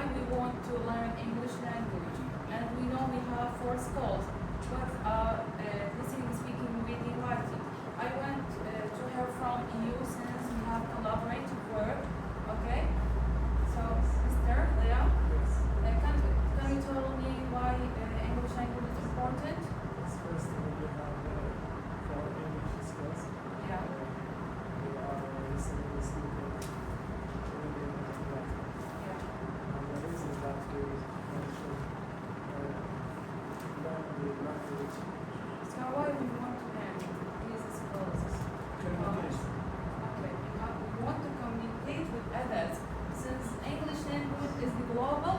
why we want to learn English language. And we know we have 4 schools, but listening, speaking, reading, writing. I want to hear from you since we have collaborative work. Okay? So, Mr. Leo, can you tell me why English language is important? First, we have 4 English skills. Yeah. We are listening, speaking, reading, and writing. Yeah. And the reason that we should learn the language. So why we want to learn these skills? Communication. Okay, we want to communicate with others. Since English language is the global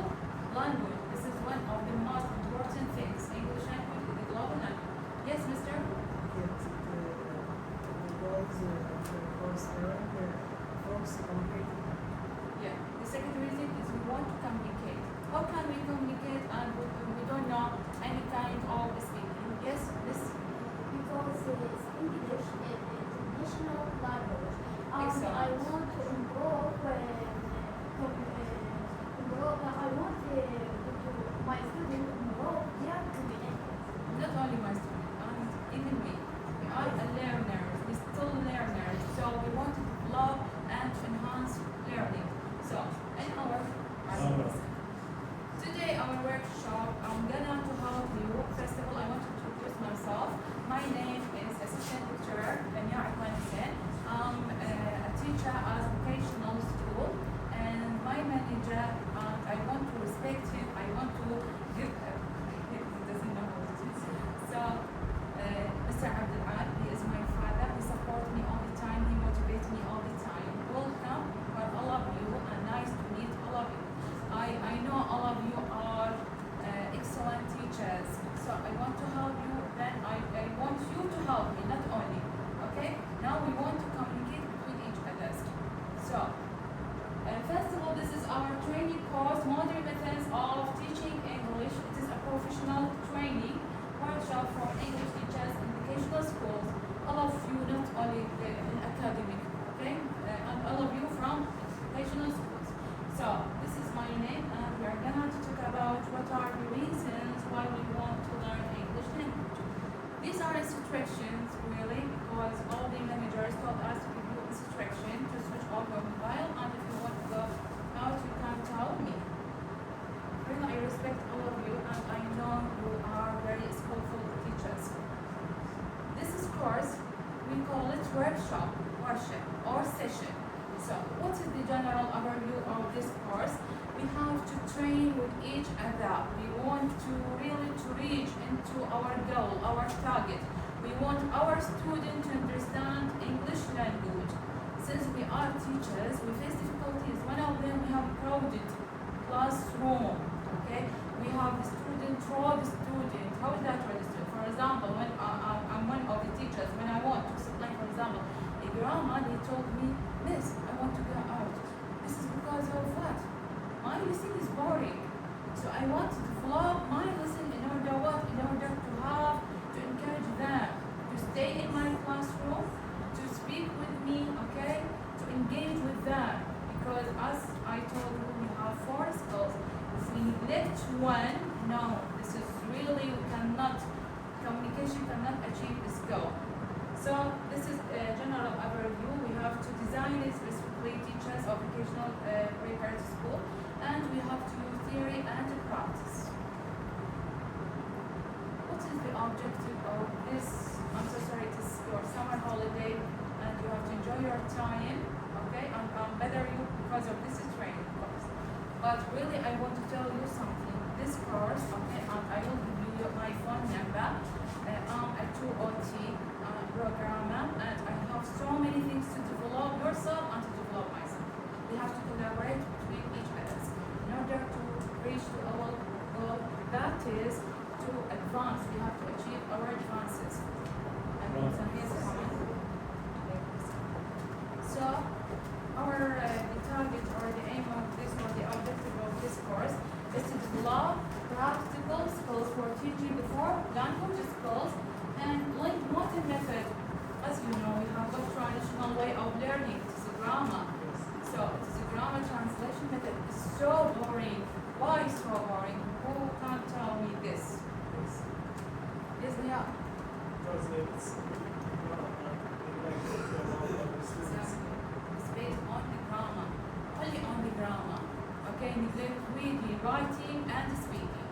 language, this is one of the most important things. English language is the global language. Yes, Mr. Yes, the goals of the course learning folks communicating. Yeah. The second reason is we want to communicate. How can we communicate and we don't know any kind of speaking? Yes, this. Because it's English is international language. Excellent. I want to improve, I want my students to improve their communication. Not only my student, and even me. We are a learners, we still learners, so we want to develop and to enhance learning. So, in our today our workshop, I'm gonna to help you. First of all, I want to introduce myself. My name is Assistant Lecturer Lamia Akwanisen. I'm a teacher at vocational school, and my manager, and I want to respect him. I want to give. He doesn't know what it is. So, Mr. Abdul Al, he is my father. He supports me all the time. He motivates me all the time. Welcome for all of you, and nice to meet all of you. I know all of you are excellent teachers, so I want to help you. Then I want you to help me, not only. Okay? Now we want to communicate between each other. So, first of all, this is our training course, Modern Methods of Teaching English. It is a professional training workshop for English teachers in vocational schools. All of you, not only in academic, okay? And all of you from vocational schools. So, this is my name, and we are going to talk about what are the reasons why we want to learn English language. These are instructions, really, because all the managers told us to give you instruction to switch off your mobile, and if you want to go out, you can tell me. Really, I respect all of you, and I know you are very skillful teachers. This is course, we call it workshop, or session. So, what is the general overview of this course? We have to train with each other. We want to really to reach into our goal, our target. We want our students to understand English language. Since we are teachers, we face difficulties. One of them, we have crowded classroom. Okay, we have the student, throw the student. How is that registered? For example, when I'm one of the teachers, when I want to explain, for example, a grammar, they told me, Miss, I want to go out. This is because of what? My lesson is boring. So I want to develop my lesson in order what? In order to have, to encourage them to stay in my classroom, to speak with me, okay? To engage with them. Because as I told you, we have 4 skills. If we neglect one, no, this is really, we cannot, communication cannot achieve this goal. So this is a general overview. We have to design it specifically teachers of vocational preparatory school, and we have to use theory and practice. What is the objective of this? I'm so sorry, it is your summer holiday, and you have to enjoy your time, okay? And better you because of this training course. But really, I want to tell you something. This course, okay, and I will give you my phone number. I'm a 2OT programmer, and I have so many things to develop yourself and to develop myself. We have to collaborate between each other in order to reach to our goal, that is to advance. We have to achieve our advances. And some years coming. So our the target or the aim of this or the objective of this course is to develop practical skills for teaching the 4 language skills and link modern method. As you know, we have a traditional way of learning. It is a grammar. So it is a grammar translation method is so boring. Why so boring? Who can tell me this? Yes. Yes, yeah. Because it's Exactly. It's based on the grammar. Only on the grammar. Okay, neglect reading, writing, and speaking.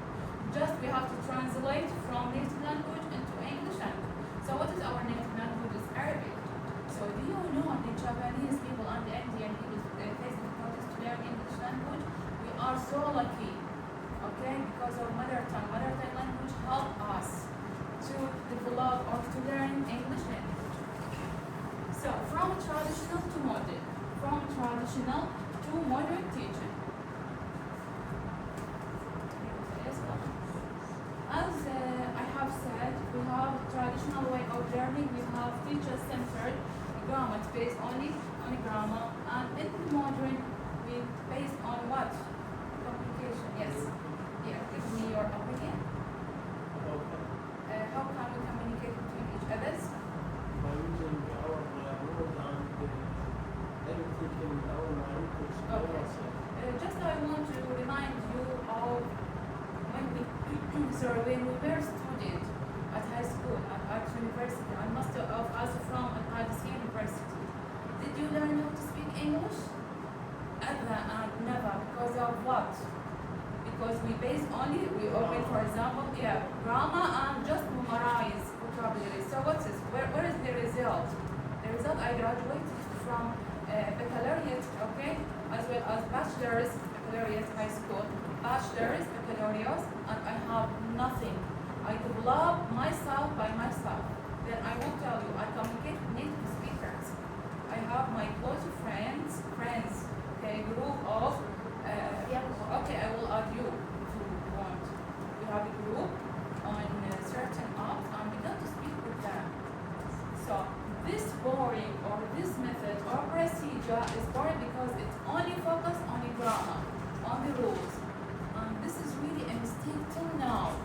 Just we have to translate from native language into English language. So what is our native language? Is Arabic. So do you know the Japanese people and the Indian people face difficulties to learn English language? We are so lucky, okay, because of mother tongue. Mother tongue language help us to develop or to learn English language. So from traditional to modern, from traditional to modern teaching. As I have said, we have traditional way of learning. We have teacher-centered grammar. It's based only on grammar, and in the modern, we based on what? Communication. Yes. Yeah. Give me your opinion. How can we communicate between each others? by using our word and everything in our language. Okay. Just I want to remind you of when we when we were student at high school, at university, and most of us from Al University. Did you learn how to speak English? Never. Because of what? Because we base only, we open, for example, grammar and just memorize vocabulary. So what is, where is the result? The result, I graduated from baccalaureate, okay, as well as bachelor's, baccalaureate high school, bachelor's, baccalaureate, and I have nothing. I develop myself by myself. Then I will tell you, I communicate with native speakers. I have my close friends, okay, group of, okay, I will add you if you want. We have a group on certain apps and we got to speak with them. So this boring or this method or procedure is boring because it's only focused on the grammar, on the rules. And this is really a mistake till now.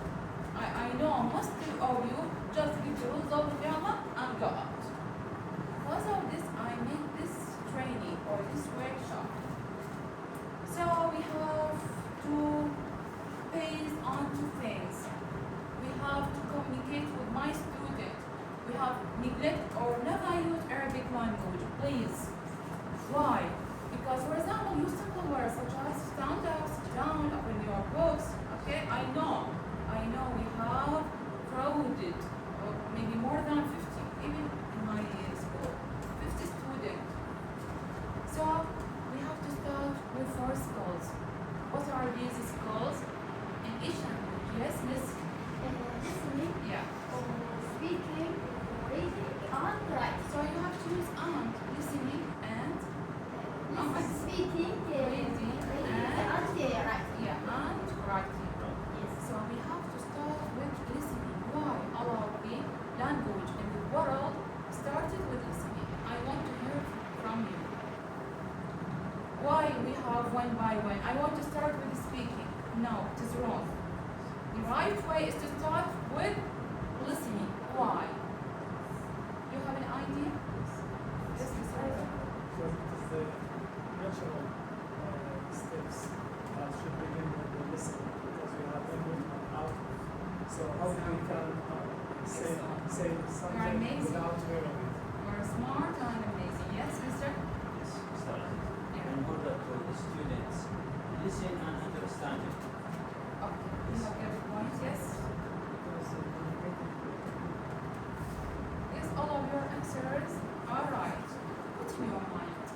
I know most of you just give the rules of the grammar and go out. Because of this, I make this training or this workshop. So we have to base on two things. We have to communicate with my student. We have neglect or never use Arabic language, please. Why? Because, for example, use simple words such as stand up, sit down, open your books. Okay, I know we have crowded, or maybe more than 50, even in my school, 50 students. So we have to start with 4 skills. What are these skills? In each language, yes, miss? Listening, Yeah. speaking, reading, and writing. So you have to use and, listening and Speaking, reading, and writing. yeah, and writing. Yes. So we have to start with listening. Why? All of the language in the world started with listening. I want to hear from you. Why we have one by one? I want to start with speaking. No, it is wrong. The right way is to start with listening. Why? You have an idea? Yes, Mr. Reza. Because it is the natural steps that should begin with the listening because we have input and output. So how we can say something amazing. without hearing it. You're smart and amazing. Yes, Mr. Yes, Ustaz. Yeah. In order for the students listen and understand it. Okay. You have every point. Yes. Because communicating Yes, all of your answers are right. Put in your mind,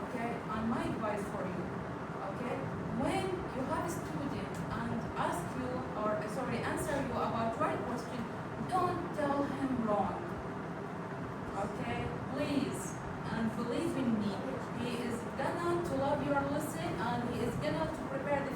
okay? And my advice for you, okay? When you have a student and ask you, or answer you about right question, don't tell him wrong, okay? Please, and believe in me, he is gonna to love your lesson and he is gonna to prepare the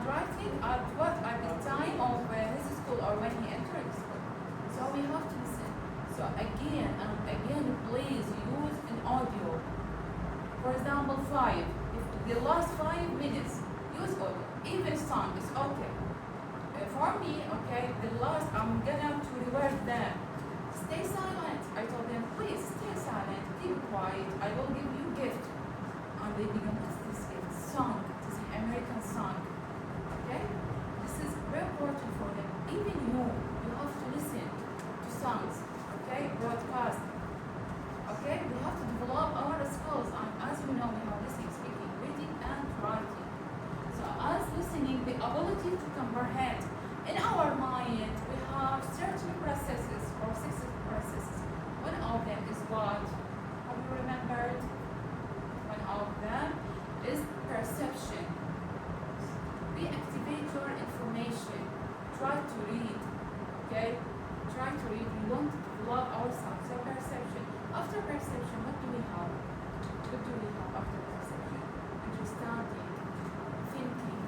writing at what? At the time of his school or when he entered school. So we have to listen. So again and again, please use an audio. For example, 5. If the last 5 minutes, use audio. Even song is okay. For me, okay, the last, I'm gonna to revert them. Stay silent. I told them, please stay silent, keep quiet. I will give you gift. And they began, what's this gift? Song. It is an American song. Okay? This is very important for them. Even you have to listen to songs. Okay? Broadcast. Okay? We have to develop our skills. And as we know, we have listening, speaking, reading, and writing. So as listening, the ability to comprehend. In our mind, we have certain processes or 6 processes. One of them is what? Have you remembered? One of them is perception. We activate your information. Try to read. Okay? Try to read. We want to develop ourselves. So perception. After perception, what do we have? What do we have after perception? Understanding, thinking,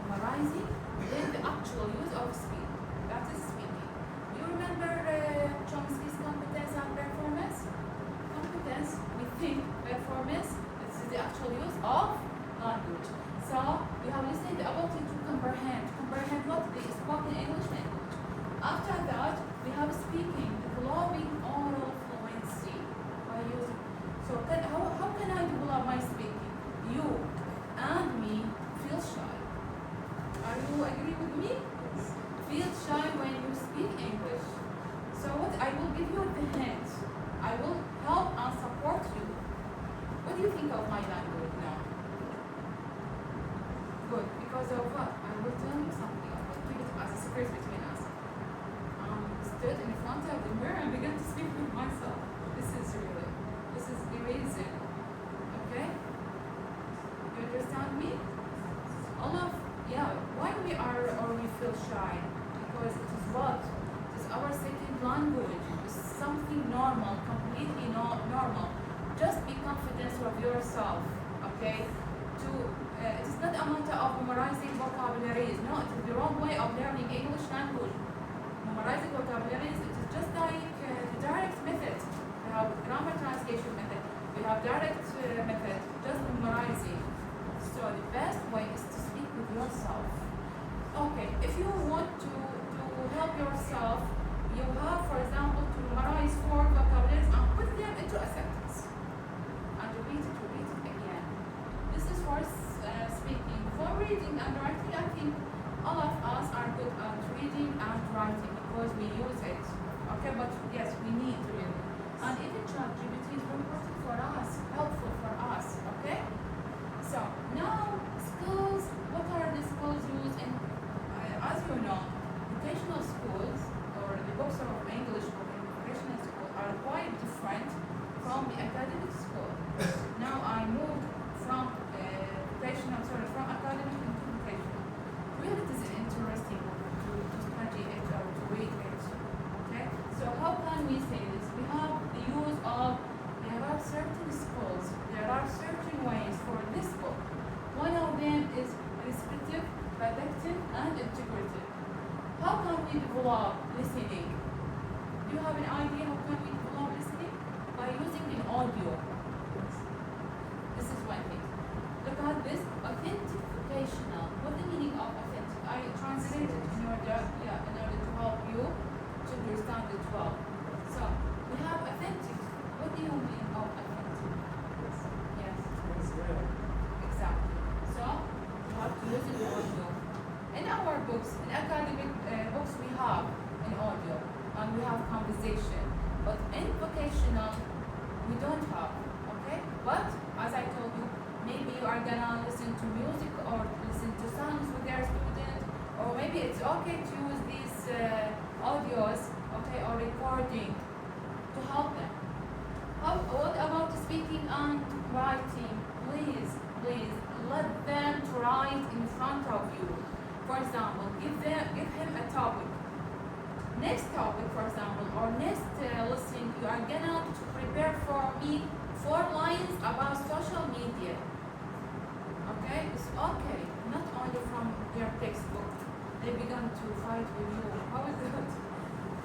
memorizing, then the actual use of speech. That is speaking. You remember Chomsky's competence and performance? Competence, we think, performance, this is the actual use of language. So we have listening, the ability to comprehend. Comprehend what? The spoken English language. After that, we have speaking, developing oral fluency by using. So how can I develop my speaking? You and me feel shy. Are you agree with me? Feel shy when you speak English. So what I will give you the hint. I will help and support you. What do you think of my language now? Good. Because of what? I will tell you something. I will keep it as a secret between us. Stood in front of the mirror and began to speak with myself. This is the reason. Okay? You understand me? Why we are or we feel shy? Because it is what? It is our second language. It's something normal, completely normal. Just be confident of yourself, okay? It is not a matter of memorizing vocabularies. No, it is the wrong way of learning English language. Memorizing vocabularies, it is just like the direct method. We have grammar translation method. We have direct method, just memorizing. So the best way is to speak with yourself. Okay, if you want to help yourself, you have, for example, to memorize 4 vocabularies and put them into a sentence. And repeat it again. This is for speaking. For reading and writing, I think all of us are good at reading and writing because we use it. Okay, but yes, we need to read it. And even ChatGPT is very important for us, helpful for us. Okay? So now schools, what are the schools used in? As you know, vocational schools or the books of English book in vocational school are quite different from the academic school. Now I moved from from academic into vocational. Really, it is interesting to study it or to read it. Okay, so how can we say this? We have the use of, there are certain schools, there are certain ways for this book. One of them is descriptive, predictive, and integrative. How can we develop listening? Do you have an idea how can we develop listening? By using an audio. This is one thing. Look at this, authentic vocational. What the meaning of authentic? I translated in order to help you to understand the 12. So we have authentic. What do you mean of authentic? Yes. Exactly. So you have to use an audio. In our books, in academic books, we have an audio and we have conversation. But in vocational, we don't have. Okay? But as I told you, maybe you are gonna listen to music or listen to songs with your student, or maybe it's okay to use these audios, okay, or recording to help them. What about speaking and writing? Please let them to write in front of you. For example, give him a topic. Next topic, for example, or next lesson, you are gonna to prepare for me 4 lines about social media. Okay, it's okay, not only from your text. began to fight with you. How is that?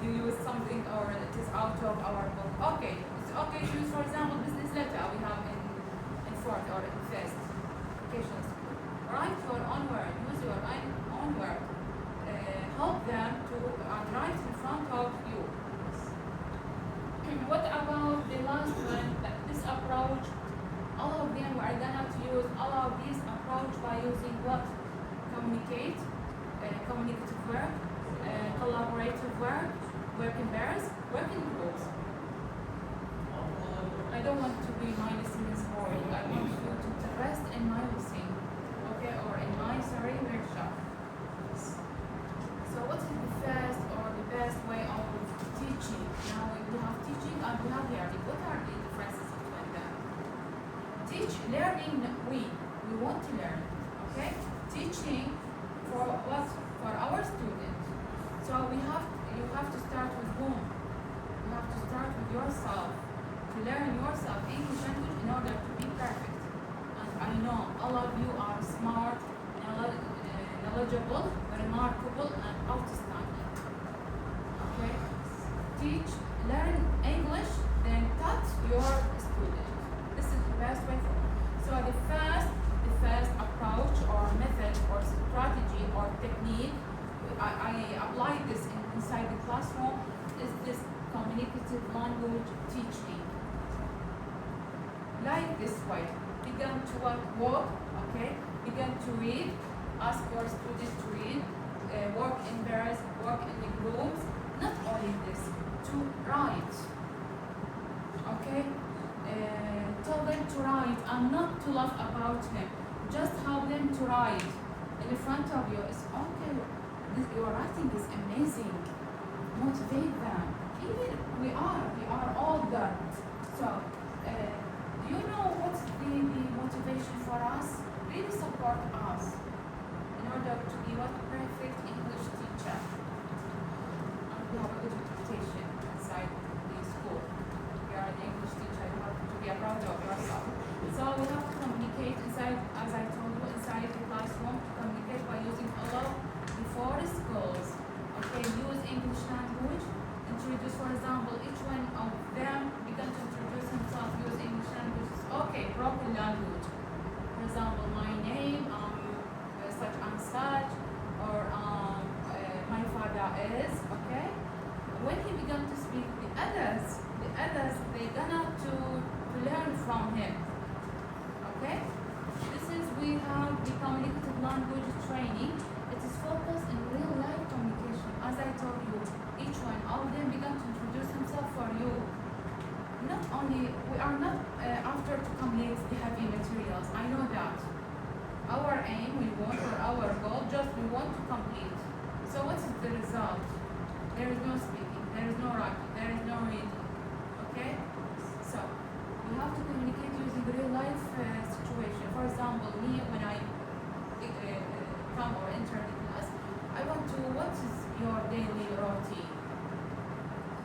You use something or it is out of our book. Okay, it's okay to use, for example, business letter we have in fourth or in first educational school. Write your own word, use your own word. Help them to write in front of you. What about the last one? This approach, all of them we are gonna have to use all of these approach by using what? Communicate, communicative work, collaborative work, work in pairs, work in groups. I don't want to be my listeners boring. I want you to rest in my listening, okay, or in my workshop. So what is the first or the best way of teaching? Now we have teaching and we have learning. What are the differences between them? Learning, we want to learn, okay? Teaching for what? For our students. So you have to start with whom? You have to start with yourself. To learn yourself English language in order to be perfect. And I know all of you are smart, knowledgeable, remarkable, and outstanding. Okay? Learn English, then touch your student. This is the best way for you. So the first approach or method or strategy or technique, I apply this inside the classroom, is this communicative language teaching. Like this way, begin to walk, okay? Begin to read, ask your students to read, work in pairs, work in the groups. Not only this, to write, okay? Tell them to write and not to laugh about him. Just help them to write in front of you. It's okay. Your writing is amazing. Motivate them. Even we are all done. So, do you know what's the motivation for us? Really support us in order to be what perfect English teacher. And we have a good reputation inside the school. We are an English teacher. You have to be proud of yourself. So we have to communicate inside, as I told you, inside the classroom. Communicate by using all of the four skills. Okay, use English language. Introduce, for example, each one of them began to introduce himself, use English language. Okay, broken language. For example, my name, such and such, or my father is, okay? When he began to speak, the others, they gonna to learn from him. Okay? We have the communicative language training. It is focused in real life communication. As I told you, each one of them began to introduce himself for you. Not only, we are not after to complete the heavy materials. I know that. Our aim, we want, or our goal, just we want to complete. So what is the result? There is no speaking, there is no writing, there is no reading. Okay? So, we have to communicate using real life situation. For example, me, when I come or enter the class, I want to, what is your daily routine?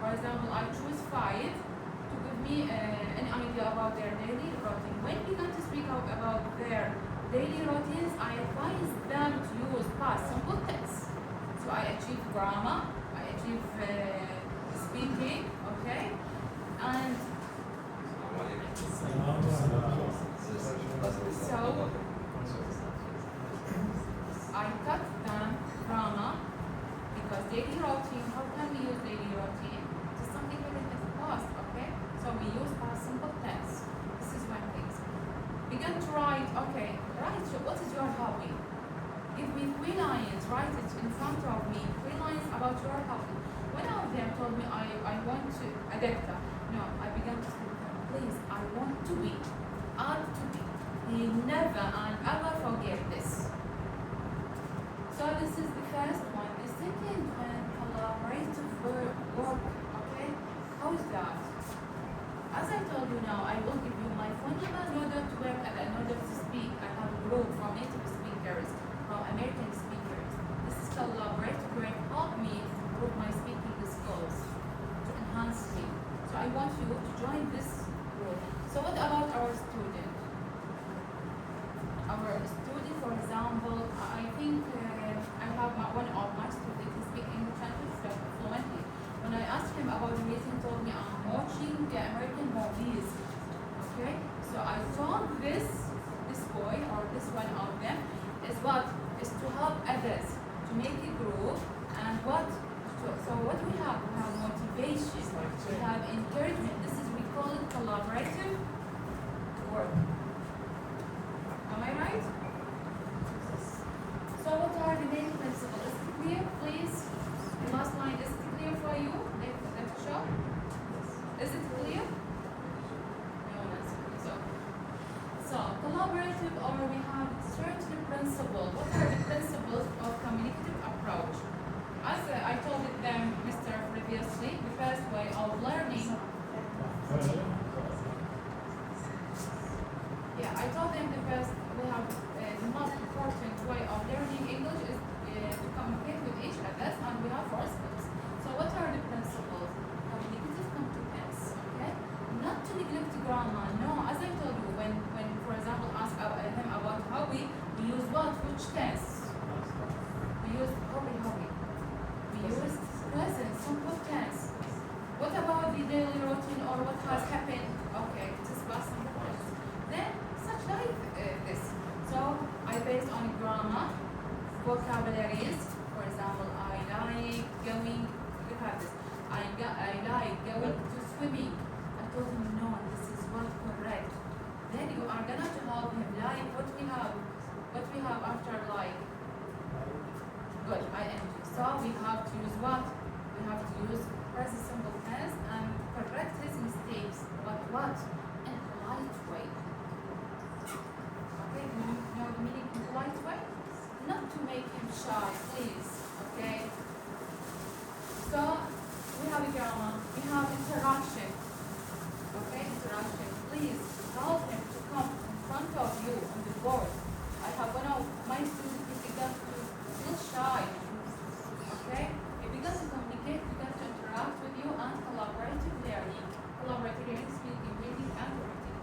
For example, I choose 5 to give me an idea about their daily routine. When we begin to speak about their daily routines, I advise them to use past simple tense. So I achieve grammar, I achieve speaking, okay? And so I cut them grammar because daily routine, how can we use daily routine? It is something written in the past, okay? So we use past simple tense. This is one thing. Begin to write, okay, write what is your hobby? Give me 3 lines, write it in front of me, 3 lines about your hobby. One of them told me I want to, a doctor. No, I began to say, please, I want to be, art to be. He never and ever forget this. So this is the first one. The second one, collaborative work, okay? How is that? As I told you now, I will give you my phone number in order to work and in order to speak. I have a group from native speakers, from American speakers. This is collaborative work. Help me to improve my speaking skills, to enhance me. So I want you to join this group. So what about our student? Our student, for example, I think I have what? Is to help others, to make it grow, and what? So what we have? We have motivation, we have encouragement. This is, we call it collaborative work. Am I right? So what are the main principles? Is it clear, please? The last line, is it clear for you? Let's show. Is it clear? No one answered. So collaborative, or we have certain principles. What are the principles of communicative approach? As I told them, Mr. previously, the first way of learning. Yeah, I told them the first, we have the most important way of learning English is to communicate with each other, and we have four skills. So what are the principles? Communicative competence, okay? Not to neglect grammar, no. As I told you, when for example, ask him about hobby, we use what? Which tense? We use hobby. We use present, simple tense. What about the daily routine, or what has happened? Okay, it is past simple tense. Then, such like this. So, I based on grammar, vocabularies. For example, I like going, look at this. I like going to swimming. I told him, no, this is not correct. Then you are gonna to help him, like what we have after like. Good, ing. So we have to use what? We have to use present simple tense and correct his mistakes. But what? In a polite way. Okay, do you know the meaning in polite way? Not to make him shy, please. Okay. So we have a grammar, we have interaction. Okay, interaction. Please help him to come in front of you on the board. I have one of my students who began to feel shy. Okay? He began to communicate, began to interact with you, and collaborative learning. Collaborative learning, speaking, reading, and writing.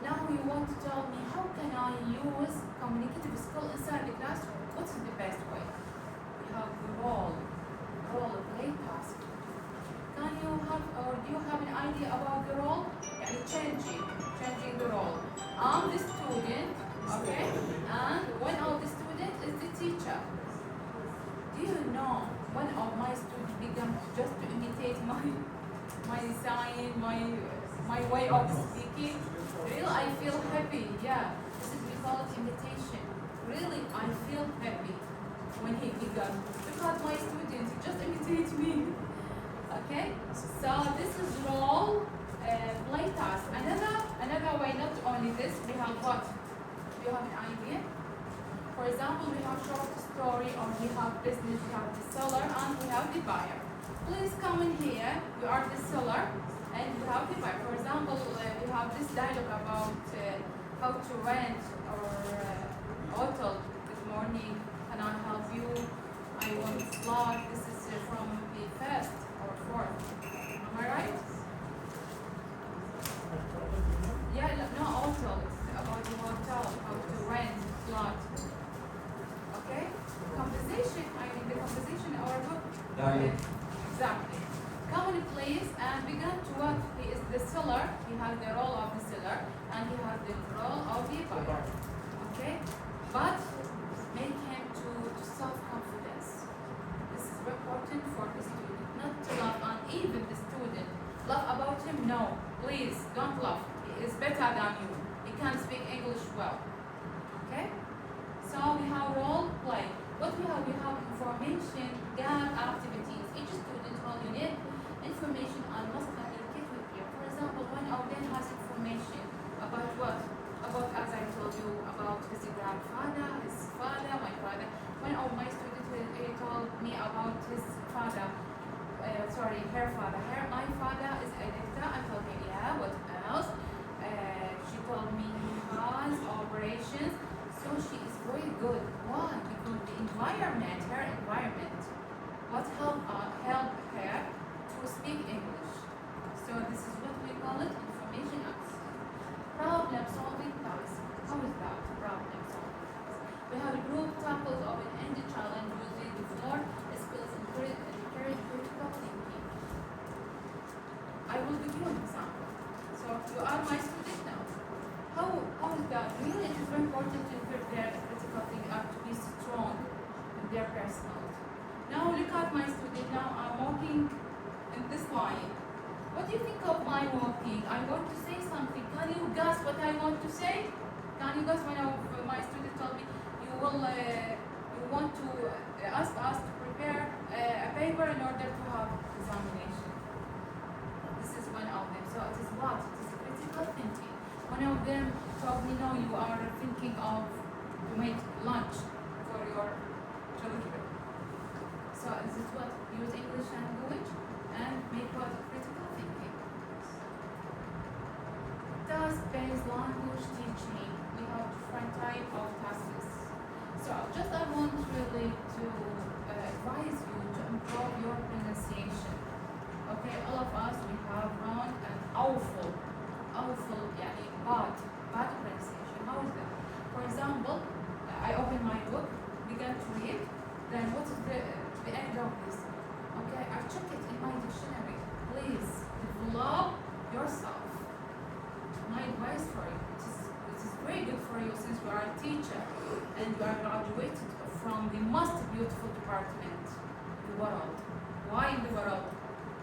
Now you want to tell me, how can I use communicative skill inside the classroom? What is the best way? We have the role play task. Can you have, or do you have an idea about the role? Yani changing the role. I'm the student, okay, and one of the students is the teacher. Do you know one of my students began just to imitate my sign, my way of speaking? Really, I feel happy. Yeah, this is, we call it imitation. Really, I feel happy when he began. Look at my student, he just imitates me. Okay, so this is role play task. Another way, not only this, we have what? Do you have an idea? For example, we have short story, or we have business, we have the seller, and we have the buyer. Please come in here. You are the seller, and you have the buyer. For example, we have this dialogue about how to rent, or hotel. Good morning. Can I help you? I want slot. This is from the first or fourth. Am I right? Yeah, no, hotel. It's about the hotel, how to rent, slot. Okay? Conversation, the conversation or book. Okay. Exactly. Come in please and begin to what? He is the seller, he has the role of the seller, and he has the role of the buyer. Okay? But make him to self-confidence. This is very important for the student. Not to laugh on even the student. Laugh about him? No. Please, don't laugh. He is better than you. He can speak English well. Okay? So we have role play. What we have information gap activities. Each student will need information and must communicate with you. For example, one of them has information about what? About, as I told you, about his grandfather, his father, my father. One of my students he told me about his father. Her father. My father is a doctor. I told him, yeah, what else? She told me he has operations. So she is very good. Why? Because the environment, her environment, what helped her to speak English. So this is what we call it, information apps. Problem solving task. How is that? note. Now look at my student. Now I'm walking in this line. What do you think of my walking? I want to say something. Can you guess what I want to say? Can you guess? One of my students told me you want to ask us to prepare a paper in order to have examination. This is one of them. So it is what? It is critical thinking. One of them told me, no, you are thinking of to make lunch for your children. So is it what? Use English language and make what? Critical thinking. Task-based language teaching. We have different type of tasks. So just I want really to advise you to improve your pronunciation. Okay, all of us we have wrong and awful, يعني bad pronunciation. How is that? For example, I open my book, began to read, then what is the end of this? Okay, I check it in my dictionary. Please develop yourself. My advice for you, it is very good for you since you are a teacher and you are graduated from the most beautiful department in the world. Why in the world?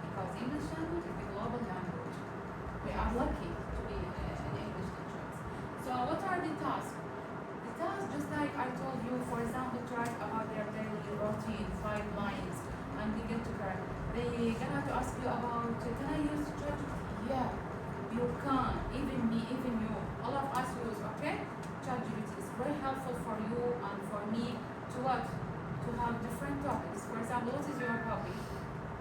Because English language is the global language. We are lucky to be an English teacher. So what are the tasks? The tasks, just like I told you, for example, to write about their daily routine, 5 lines, and begin to learn. They gonna to ask you about, can I use ChatGPT? Yeah, you can, even me, even you. All of us use, okay? ChatGPT is very helpful for you and for me to what? To have different topics. For example, what is your hobby?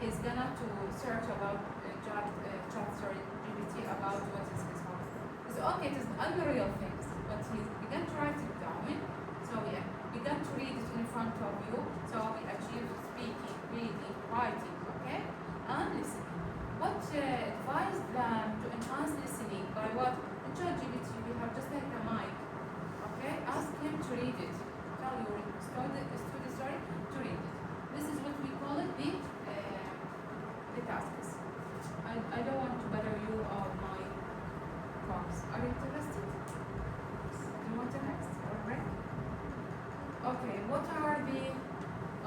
He's gonna to search about GPT about what is his hobby. It's okay, it is unreal things, but he's began to write it down. So yeah, began to read it in front of you. So we achieve speaking, reading, writing, okay, and listening. But advise them to enhance listening by what? In ChatGPT we have just like a mic. Okay, ask him to read it. Tell your student to read it. This is what we call it the tasks. I don't want to bother you on my course. Are you interested? Do you want the next? Alright. Okay, what are the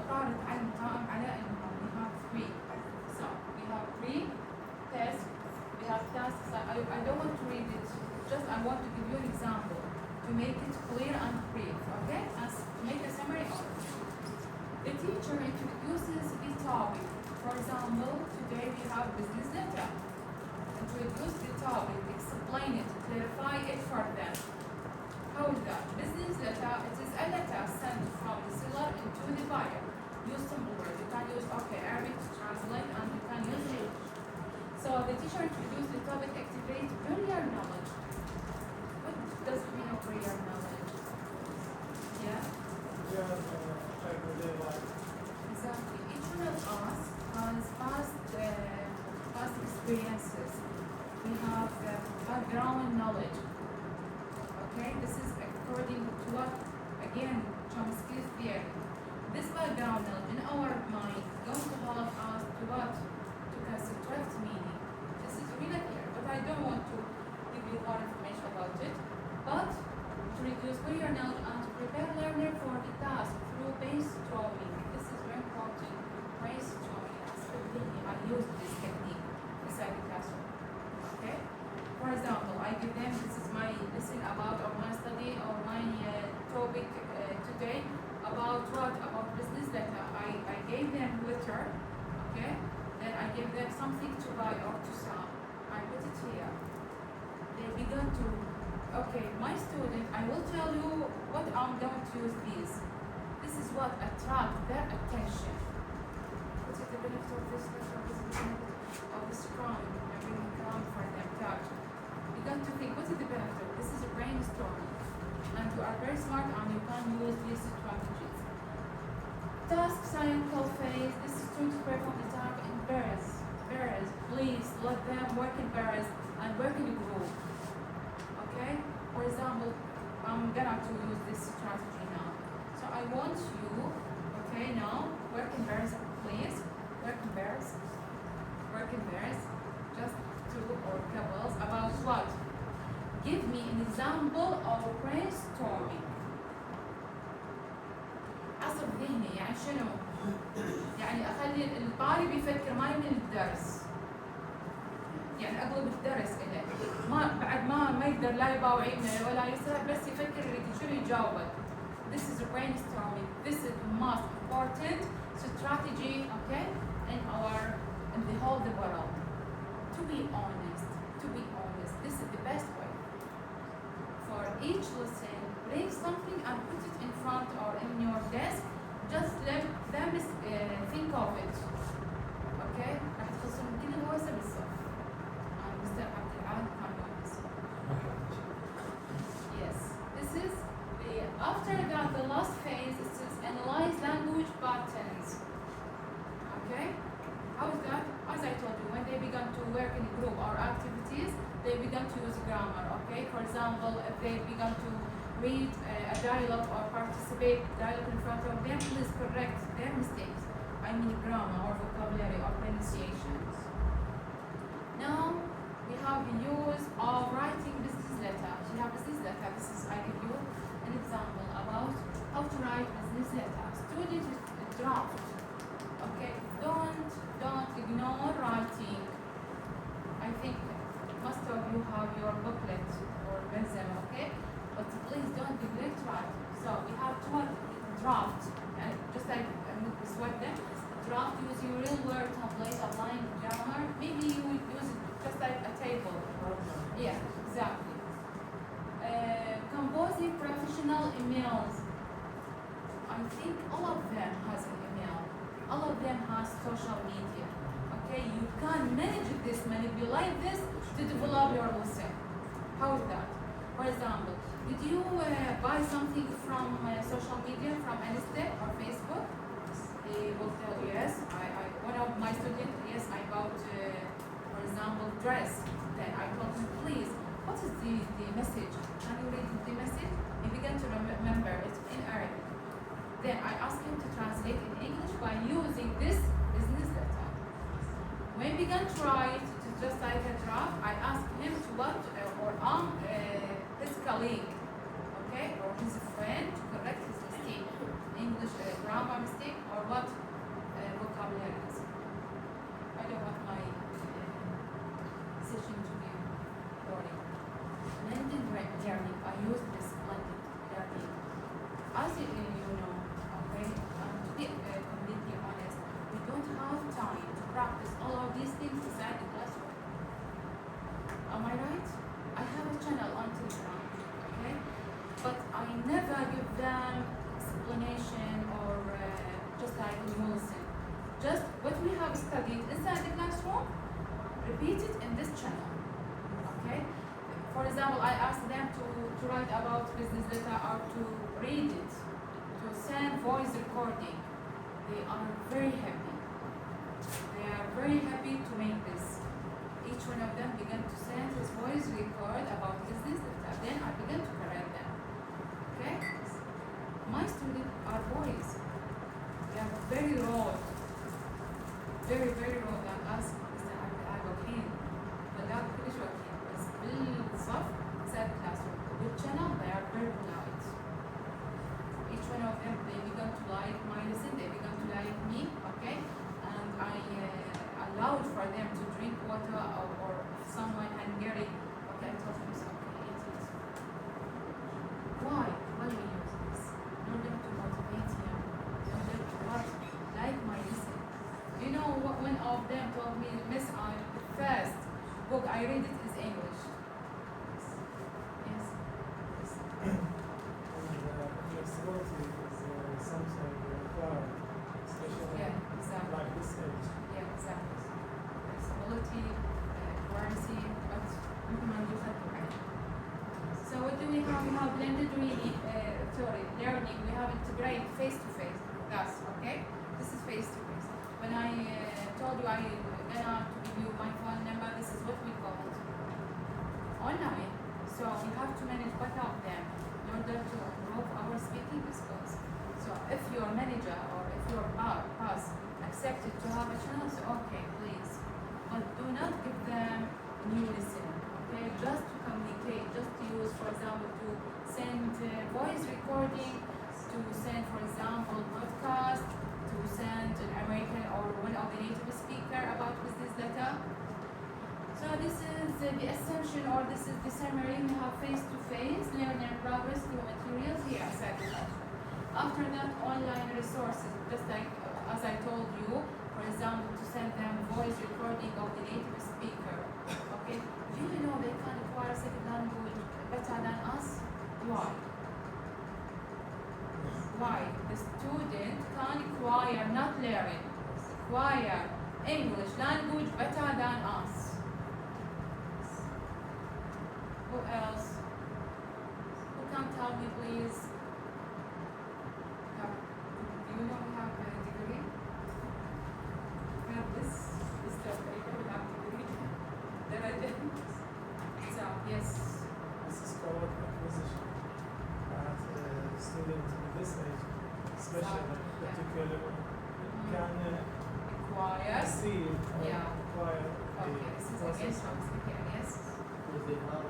طارت عنهم على انهم we have 3. So we have 3 tests. We have tasks. I don't want to read it. Just I want to give you an example to make it clear and brief. Okay? As to make a summary of it. The teacher introduces the topic. For example, today we have business data. Introduce the topic, explain it, clarify it for them. How is that? Business data, it is a letter sent from the seller into the buyer. Use simple words. You can use Arabic to translate and you can use English. So the teacher introduced the topic, activate prior knowledge. What does it mean of prior knowledge? Yeah? Exactly. Each one of us has past experiences. We have background knowledge. Okay, this is according to what? Again, Chomsky's theory. This background knowledge in our mind is going to help us to what? To construct meaning. This is really clear, but I don't want to give you more information about it. But to reduce prior knowledge and to prepare learner for the task through brainstorming. This is very important. Brainstorming. I use this technique inside the classroom. Okay? For example, I give them, this is my lesson about or my study or my topic today about what? About business data. I gave them letter, okay? Then I gave them something to buy or to sell. I put it here. They began to, okay, my student, I will tell you what I'm going to use these. This is what attract their attention. What is the benefit of this letter? What is the benefit of this crown? I'm bringing crown for them touch. You got to think, what is the benefit? This is a brainstorming. And you are very smart and you can use these strategies. Task cycle phase. This is to perform the task in pairs. Please let them work in pairs and work in a group. Okay? For example, I'm gonna to use this strategy now. So I want you, okay, now work in pairs, please. Work in pairs. Just 2 or couples about what? Give me an example of brainstorming. عصف ذهني يعني شنو؟ يعني اخلي الطالب يفكر ما يمل الدرس، يعني اقلب الدرس إليه، بعد ما يقدر لا يباوع يمين ولا يسار، بس يفكر شنو يجاوبك. This is brainstorming. This is the most important strategy, okay, in the whole world. To be honest, this is the best way. For each lesson, bring something and put it in front or in your desk. Just let them think of it. Okay? راح تخلصون كل الهوسة بالصف. Mr. عبد العال Carlos. Yes. This is after that, the last phase is analyze language patterns. Okay? How is that? As I told you, when they began to work in group or activities, they began to use grammar. Okay? For example, if they began to read a dialogue or participate dialogue in front of them, please correct their mistakes. I mean grammar or vocabulary or pronunciations. Now we have the use of writing business letter. We have business letter. This is, I give you an example about how to write business letter. Student draft. Okay, don't ignore writing. I think most of you have your booklet or pencil, okay? But please don't neglect writing. So we have two draft, and just like swipe them. Draft using real word template, applying grammar. Maybe you would use it just like a table. Yeah, exactly. Composing professional emails. I think all of them has an email. All of them has social media. Okay, you can manipulate this to develop your lesson. How is that? For example, did you buy something from social media, from Insta or Facebook? They will tell you, yes, one of my students, yes, I bought, for example, dress. Then I told him, please, what is the message? Can you read the message? He began to remember it in Arabic. Then I asked him to translate in English by using this business letter. When we began to write, just like a draft, I asked him to what, or his colleague, okay, or his friend to correct his mistake, English grammar mistake, or what vocabulary mistake. I don't want my session to be boring. Blended learning, I use this blended learning. As you know, okay, to be completely honest, we don't have time to practice all of these things inside the classroom. Am I right? I have a channel on Telegram, okay? But I never give them explanation or just like a lesson. Just what we have studied inside the classroom, repeat it in this channel, okay? For example, I asked them to write about business letter or to read it, to send voice recording. They are very happy. They are very happy to make this. Each one of them began to send his voice record about business letter. Then I began to correct them. Okay? My students are boys. They are very raw. Very, very raw. Like us, I وكيل. بلاقي كل شيء وكيل. بس بالصف inside the classroom. With channel, they are very polite. Each one of them, they began to like my lesson. They began to like me. Okay? And I allowed for them to drink water or someone Hungary. Okay, I told them so. Okay, eat it. Why? Why we use this? In order to motivate him. In order to what? Like my lesson. You know what? One of them told me, Miss, the first book I read it is English. Yes. Flexibility is something required, especially Yeah, exactly. like this age. Yeah, exactly. Flexibility, courtesy, but so what do we have? We have blended learning. We have integrate face-to-face class, okay? This is face-to-face. When I told you I gonna give you my phone number, this is what we call it. Online. So we have to manage both of them in order to improve our speaking skills. So if your manager or if your boss accepted to have a channel, so okay, please. But do not give them new listening, okay? Just to communicate, just to use, for example, to send voice recording to send, for example, podcast, to send an American or one of the native speaker about business data. So this is the assumption, or this is the summary. We have face-to-face learning progress through materials here aside the classroom. After that, online resources, just like as I told you, for example, to send them voice recording of the native speaker. Okay, do you know they can acquire second language better than us? Why? Why? The student can acquire, not learn, acquire English language better than us. Who else? Who can tell me, please? Do you know we have a degree? We have this paper, we have degree that I did. So, yes. This is called acquisition. That students in this age, especially particularly, can Acquire. see or Yeah. acquire Okay, this is again from speaking, yes. Because they have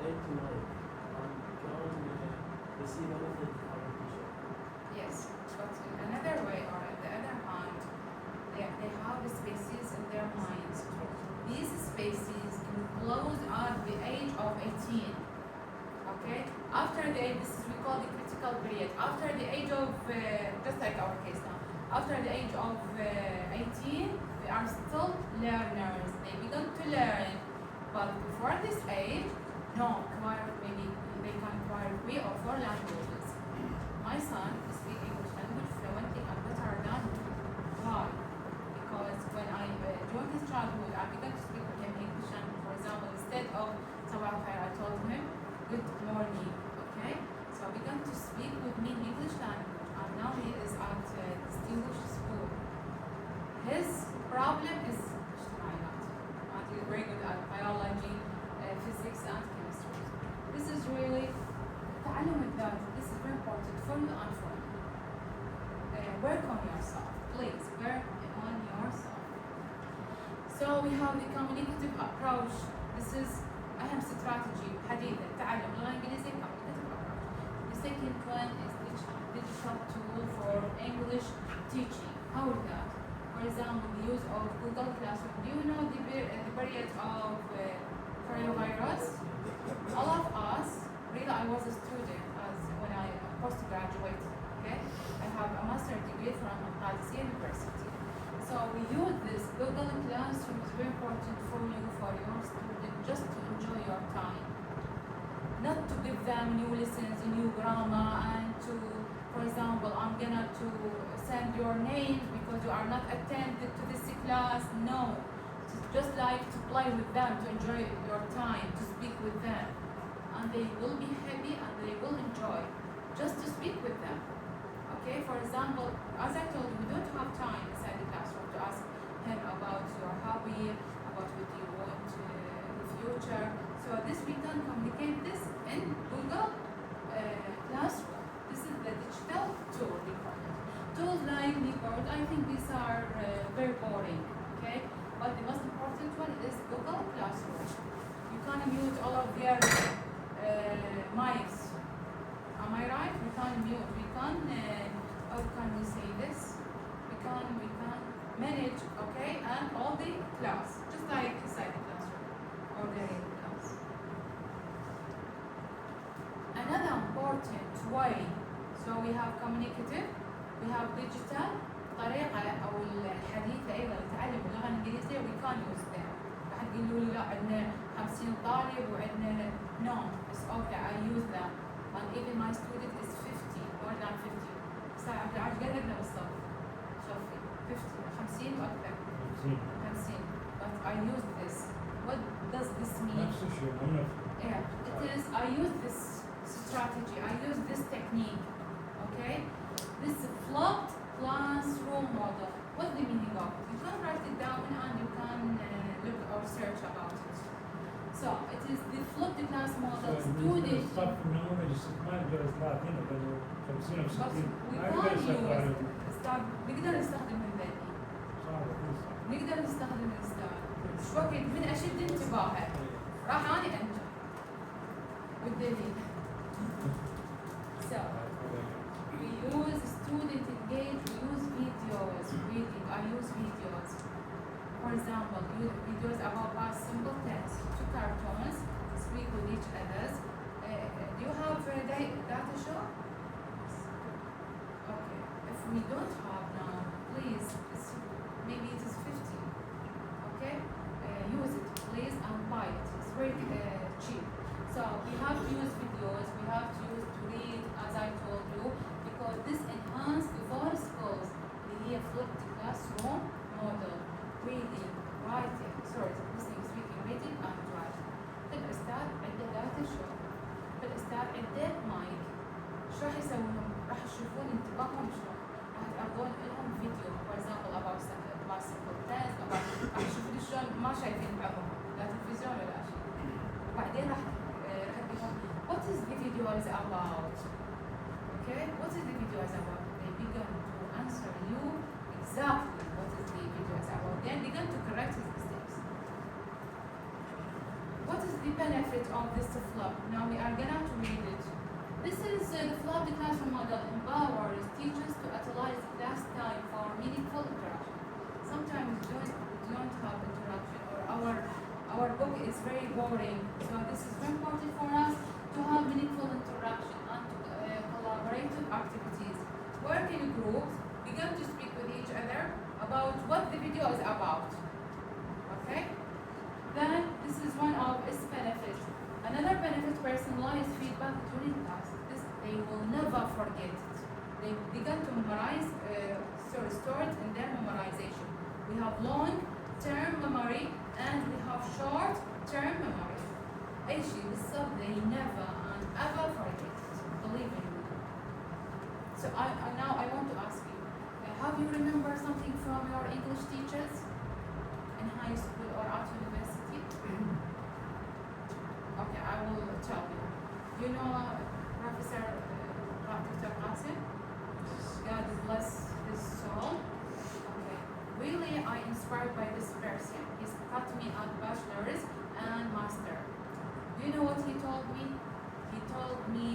8 to 9 and can receive anything from a teacher. Yes, but in another way, or on the other hand, they have spaces in their minds. These spaces close at the age of 18. Okay? After the age, this is we call the critical period. After the age of, just like our case now, after the age of 18, we are still learners. They begin to learn. But before this age, no, maybe they can acquire 3 or 4 languages. My son speaks English language fluently and better than me. Why? Because when I during his childhood, I began to speak with him English language. For example, instead of Sabah Khair, I told him good morning. Okay, so I began to speak with me English language, and now he is at distinguished school. His problem is and he's very good at biology, physics, and chemistry. This is really تعلم الذات. This is very important for you and for me. Work on yourself, please. Work on yourself. So we have the communicative approach. This is أهم strategy حديثة تعلم اللغة الإنجليزية communicative approach. The second one is digital tool for English teaching. How is that? For example, the use of Google Classroom. Do you know the period of coronavirus? All of us, really, I was a student when I postgraduated. Okay, I have a master's degree from Qadisiyya University. So we use this Google Classroom is very important for you, for your student, just to enjoy your time. Not to give them new lessons, new grammar, and to, for example, I'm gonna to send your name because you are not attended to this class. No, it's just like to play with them, to enjoy your time, to speak with them, and they will be happy and they will enjoy just to speak with them. Okay, for example, as I told you, we don't have time inside the classroom to ask him about your hobby, about what you want in the future. So this we can communicate this in Google Classroom. This is the digital tool we call it. Tools like Leapboard, I think these are very boring, okay? But the most important one is Google Classroom. You can mute all of their mics. Am I right? We can mute. We can, how can we say this? We can manage, okay? And all the class, just like inside the classroom or there in the class. Another important way, so we have communicative, we have digital, طريقة أو الحديثة أيضا لتعلم اللغة الإنجليزية we can use them. راح تقولوا لي لا عندنا 50 طالب وعندنا no, it's okay, I use them. And even my student is 50, more than 50. بس عبد العاج قد عندنا بالصف؟ شوفي 50 وأكثر. 50. But I use this. What does this mean? Yeah, it is, I use this strategy, I use this technique, okay? This flipped classroom model. What's the meaning of it? You can write it down and you can look or search about it. So, it is the flipped class model. Student. الصف النموذج استكمال جلس 30 بدل 50 و 60 ما But يقدر يستقبل we عليهم. can't use, نقدر نستخدم الذاتي. نقدر نستخدم الستار. شو وقت من أشد انتباهك راح أنا أنجح. والدليل. So, we don't have now, please, maybe it is 50. Okay, use it, please, and buy it. It's very cheap. So we have to use videos. We have to use to read, as I told you, because this enhanced the four skills. اللي هي flipped classroom model, reading, writing, listening, speaking, reading, and writing. في الأستاذ عنده داتا شو؟ في الأستاذ عنده مايك. شو راح يسوون لهم؟ راح يشوفون انتباههم شلون؟ راح يعرضون لهم فيديو for example about simple test راح يشوفون شلون ما شايفين بعضهم لا تلفزيون ولا شيء. وبعدين راح تقول لهم what is the video is about? Okay, what is the video is about? They begin to answer you exactly what is the video is about. Then begin to correct his mistakes. What is the benefit of this flip? Now we are gonna to read it. This is the flipped classroom model empowers teachers to utilize class time for meaningful interaction. Sometimes we don't have interaction, or our book is very boring. So this is very important for us to have meaningful interaction and collaborative activities. Work in groups, begin to speak with each other about what the video is about. Okay? Then this is one of its benefits. Another benefit, personalized feedback during class. This they will never forget it. They begin to memorize, store it in their memorization. We have long-term memory and we have short-term memory. أي شيء بالضبط they never and ever forget it. Believe me. So now I want to ask you, have you remember something from your English teachers in high school or at university? Okay, I will tell you. You know Professor Dr. Qasim? God bless his soul. Okay. Really, I inspired by this person. He's taught me at bachelor's and master. Do you know what he told me? He told me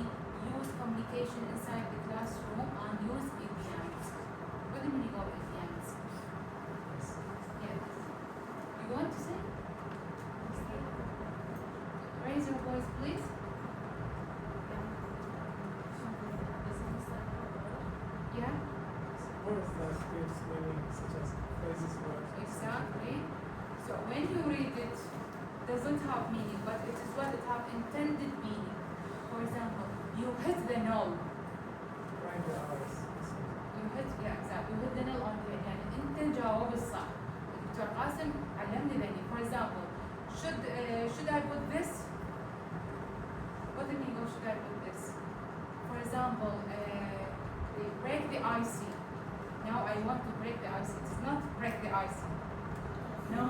use communication inside the classroom and use idioms. What do you mean of idioms? Yes. You want to say? Raise your voice, please. Yeah. Words that gives meaning, such as phrases, words. Exactly. So when you read it, doesn't have meaning, but it is what it have intended meaning. For example, you hit the nail. Right the eyes. exactly. You hit the nail on the head. يعني أنت جاوب الصح. دكتور قاسم علمني ذني. For example, should I put this? What do you mean? Should I put this? For example, break the IC. Now I want to break the IC. It is not break the IC. No.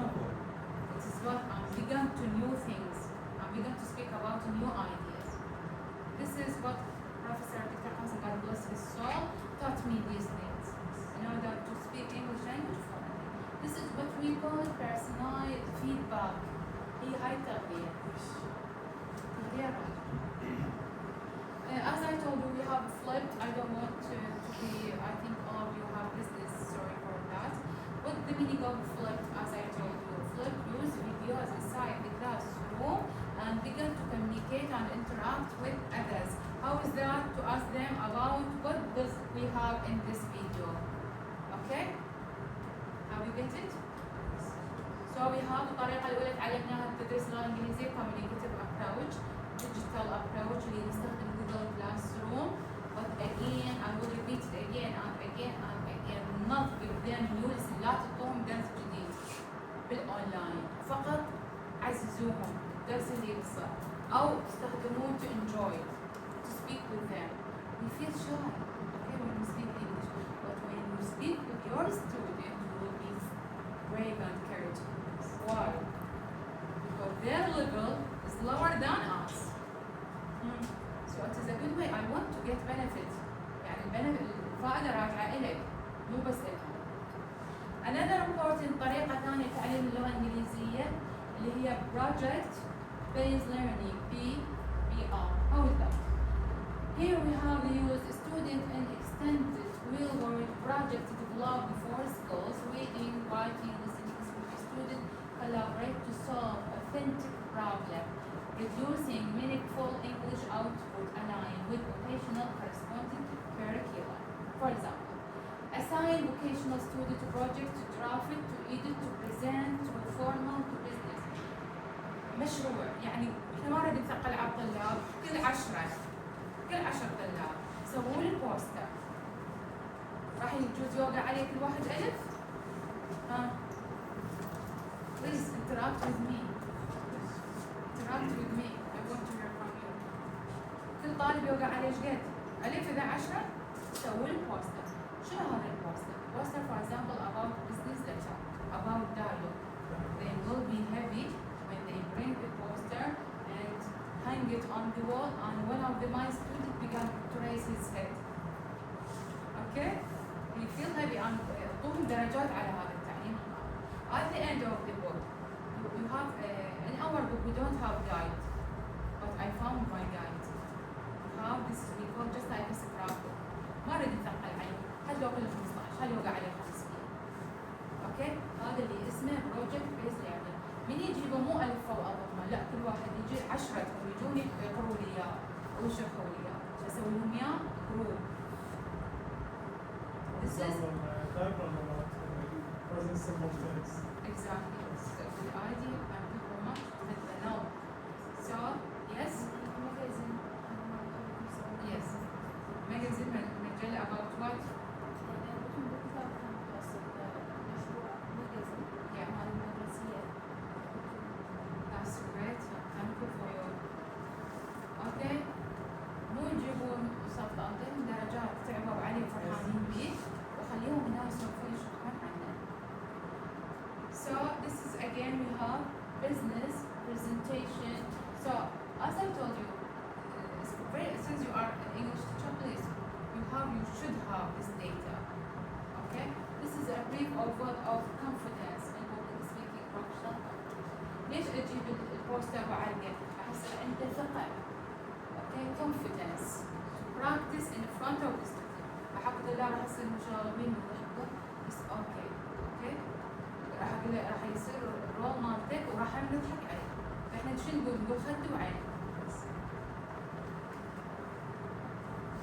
It is what I began to new things. I began to speak about new ideas. This is what Professor Dr. Hassan, God bless his soul, taught me these things in order to speak English language fluently. This is what we call personalized feedback. هي هاي التغيير. As I told you, we have flipped. I don't want to be, I think all of you have business, sorry for that. What the meaning of flipped, as I told you? Flip, use videos inside the classroom and begin to communicate and interact with others. How is that? To ask them about what does we have in this video. Okay? Have you get it? So we have الطريقة الأولى تعلمناها بتدريس اللغة الإنجليزية communicative approach, digital approach اللي نستخدم Google Classroom. But again, I will repeat it again and again and again. Not give them new lesson. لا تعطوهم درس جديد بالأونلاين. فقط عززوهم الدرس اللي يصير أو استخدموه to enjoy it, to speak with them. We feel shy, okay, when we speak English. But when you speak with your student, you will be brave and courageous. Why? Because their level is lower than us. So it is a good way. I want to get benefit. يعني البنفيت الفائدة راجعة إلك مو بس إلهم. Another important طريقة ثانية لتعليم اللغة الإنجليزية اللي هي project based learning PBR. How is that? Here we have used student and extended real world project to develop four skills: reading, writing, listening. Students collaborate to solve authentic problem, producing meaningful English output aligned with vocational corresponding curriculum. For example, vocational student to project to draft it to edit to present to formal to business. مشروع يعني احنا ما نريد نثقل على الطلاب، كل 10 طلاب سووا لي بوستر. راح يجوز يوقع عليه كل واحد ألف؟ ها؟ Please interact with me. Interact with me. I want to hear from you. كل طالب يوقع عليه ايش قد؟ ألف إذا 10 سووا لي بوستر. شنو هذا البوستر؟ Poster for example about business lecture, about dialogue. They will be heavy when they bring the poster and hang it on the wall, and one of my students began to raise his head. Okay? We feel heavy and يعطوهم درجات على هذا التعليم. At the end of the book, you have in our book we don't have guide, but I found my guide. How this we call just like a scrapbook. ما نريد نثقل عليه، هل لو كله 15 هل يوقع عليه 500. اوكي؟ هذا اللي اسمه بروجكت بيز ليرنينج. من يجيبه مو الف فوق ضمه، لا كل واحد يجي 10 يجوني يقروا لي اياه او يشرحوا لي اياه، اسوي لهم اياه جروب. This is diagram about present simple tense. exactly. So the idea and people much with the note. So yes, yes. Magazine مجلة about what? Yeah. That's great. Thank you for your. Okay. مو يجيبون سلطاتين درجات تعبوا عليه وفرحانين بيه وخليهم الناس يوقفون يشرحون عنه. So this is again we have business presentation. So as I told you, since you are an English teacher, please you should have this data. Okay. This is a brief of what of confidence in public speaking workshop. ليش أجيب البوستر وأعلقه؟ أحس عنده ثقة. Okay, confidence. Practice in front of the student. أحق لا راح يصير مشاغبين ويحبوا بس okay. Okay. راح أقول له راح يصير الرول مالتك وراح نضحك عليه. فإحنا شو نقول خد وعين.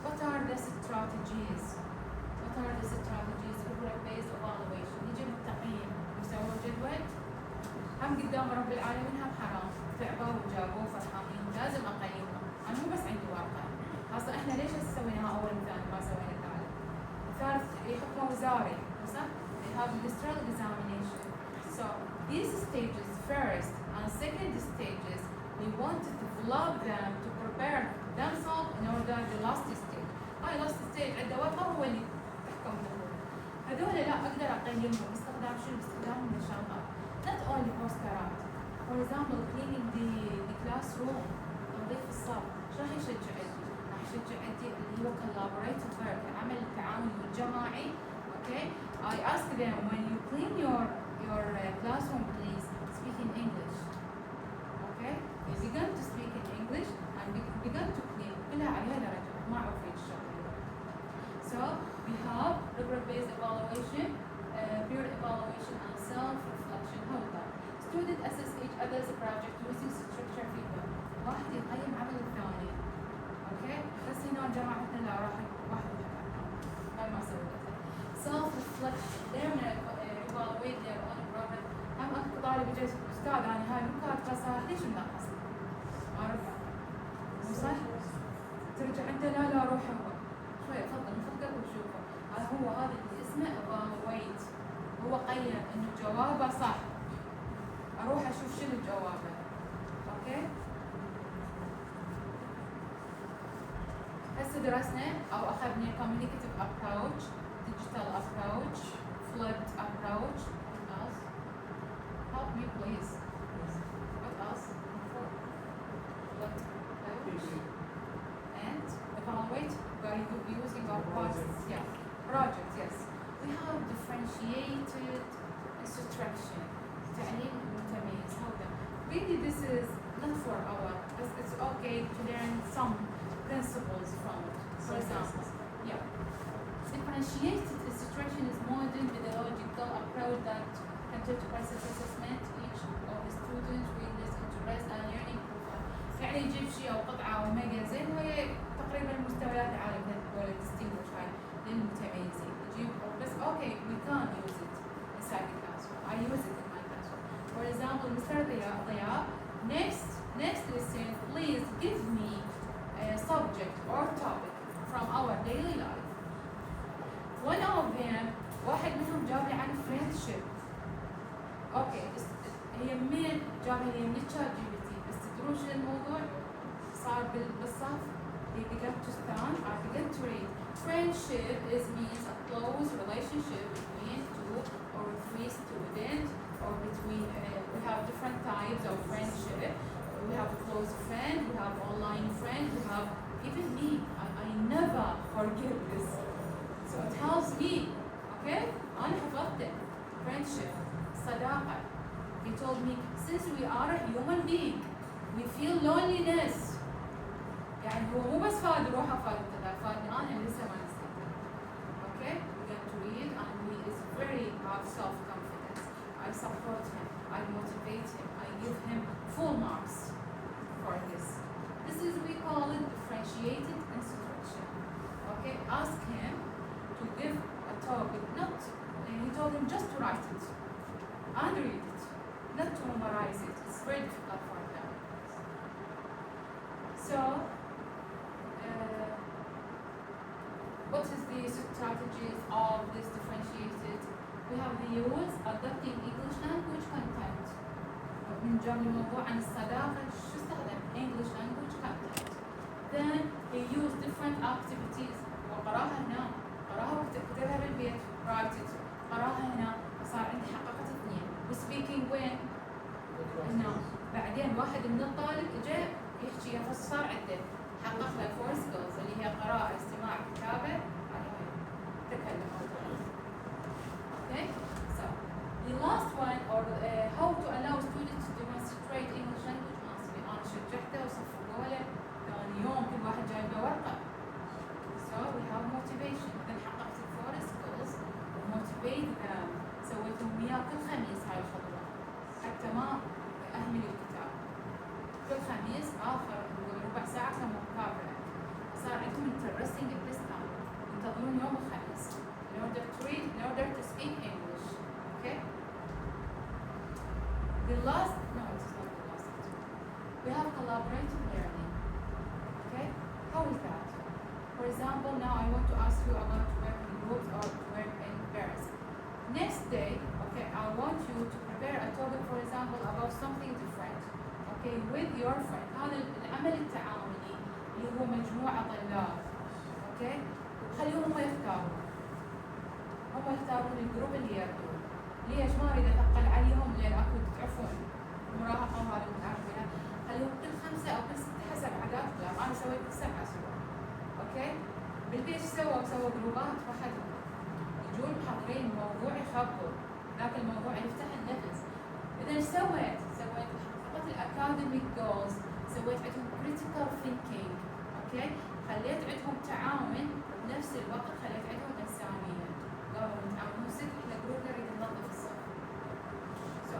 What are the strategies? What are the strategies? Rubric-based evaluation. نجيب التقييم نسوي جدول. هم قدام رب العالمين هم حرام. تعبوا وجابوا فرحانين لازم أقيمهم. أنا مو بس عندي واقع. خاصة إحنا ليش سويناها أول مثال ما سوينا الثالث؟ الثالث يحكمه وزاري، صح؟ They have industrial examination. So these stages first and second stages we want to develop them to prepare themselves in order the last stage. هاي last stage عنده وقع هو اللي تحكم به. هذول لا أقدر أقيمهم باستخدام شنو؟ باستخدام النشاطات. Not only posterات. For example cleaning the classroom. تنظيف الصف. شو راح يشجع عندي؟ راح يشجع عندي اللي هو collaborative work، العمل التعاوني والجماعي. Okay? I ask them when you clean your classroom, please speak in English. Okay? They began to speak in English and began to clean. كلها عليها درجة ما عرفوا يشتغلوا. So we have rubric-based evaluation, peer evaluation, and self-reflection. How that? Students assess each other's project using structure feedback. واحد يقيم عمل الثاني. Okay? بس هنا جماعتنا لا راح واحد هاي ما سويتها. Self-reflection. Learn evaluate their own progress. هم أكو طالب يجي أستاذ أنا هاي مو كاتبة صح ليش مناقصة؟ عارف؟ مو صح؟ ترجع أنت لا روح هو. شوي فضل نفكر ونشوفه. هذا اللي اسمه evaluate. هو قيم إنه جوابه صح. أروح أشوف شنو جوابه. أوكي؟ هسه درسنا أو أخذنا communicative approach, digital approach, flipped approach. What else? Help me please. What else? Flipped approach. And evaluate by using our projects. Yeah, projects. Yes. We have differentiated instruction. تعليم متميز. هذا. Really, this is not for our. It's okay to learn some principles from it. For example, yeah. Differentiated instruction is modern pedagogical approach that can take process assessment each of the students with this interest and learning profile. يعني يجيب شيء أو قطعة أو ماجازين وهي تقريبا المستويات العالية ولا distinguish هاي للمتميزين. يجيب بس okay we one of them واحد منهم جاب لي عن friendship. اوكي هي من جابها لي من الشات جي بي تي، بس تدرون شنو الموضوع؟ صار بالصف he began to stand, I began to read. Friendship means a close relationship between two or three students, or between we have different types of friendship. We have a close friend, we have online friend, we have even me. I never forget this. So it helps me. Okay? أنا حفظته. Friendship, صداقة. He told me, since we are a human being, we feel loneliness. يعني هو مو بس فاد روحه فاد كذا، فادني أنا اللي لسه ما نسيت. Okay? We get to read and he is very have self-confidence. I support him, I motivate him, I give him full marks for this. This is, we call it differentiated instruction. Okay? Ask him to give a topic, not, he told him just to write it and read it, not to memorize it. It's very difficult for them. So, what is the strategies of this differentiated? We have the use adapting English language content. من جاب الموضوع عن الصداقة شو استخدم English language content. Then he used different activities وقراها هنا، قراها وكتبها بالبيت write it، قراها هنا فصار عندي حققت اثنين. وسبيكينج وين؟ هنا. بعدين واحد من الطالب اجى يحكي فصار عنده حقق له 4 skills اللي هي قراءة، استماع، كتابة، تكلم. Okay? So the last one, or how to allow students to demonstrate English language mastery. أنا شجعته وصفقوا له ثاني يوم كل واحد جايب له ورقة. So we have motivation. then حققت 4 skills وmotivate them. سويت لهم إياه كل خميس هاي الخطوة حتى ما أهمل الكتاب. كل خميس آخر ربع ساعة كمقابلة. صار عندهم interesting this time. ينتظرون يوم الخميس in order to read, in order to speak English. Okay? The last, no, it's not the last. We have collaborative learning. Okay? How is that? For example, now I want to ask you about work in groups or work in pairs. Next day, okay, I want you to prepare a topic, for example, about something different. Okay, with your friend. هذا العمل التعاوني اللي هو مجموعة طلاب. Okay? خليهم هم يختارون. هم يختارون الجروب اللي يردون. ليش ما اريد اثقل عليهم لان اكو تعرفون المراهقه وهذا متعرفين. خليهم كل 5 أو كل 6 حسب عادات لا انا سويت 7 اسبوع. اوكي؟ بالبيت سووا جروبات وحدهم. يجون محضرين موضوع يخبوا ذاك الموضوع يفتح النفس. اذا ايش سويت؟ حققت الاكاديميك جولز، سويت عندهم critical thinking. اوكي؟ خليت عندهم تعاون بنفس الوقت خليت عندهم انسانيه. قالوا نتعاونون 6 احنا جروب نريد ننظف الصف. So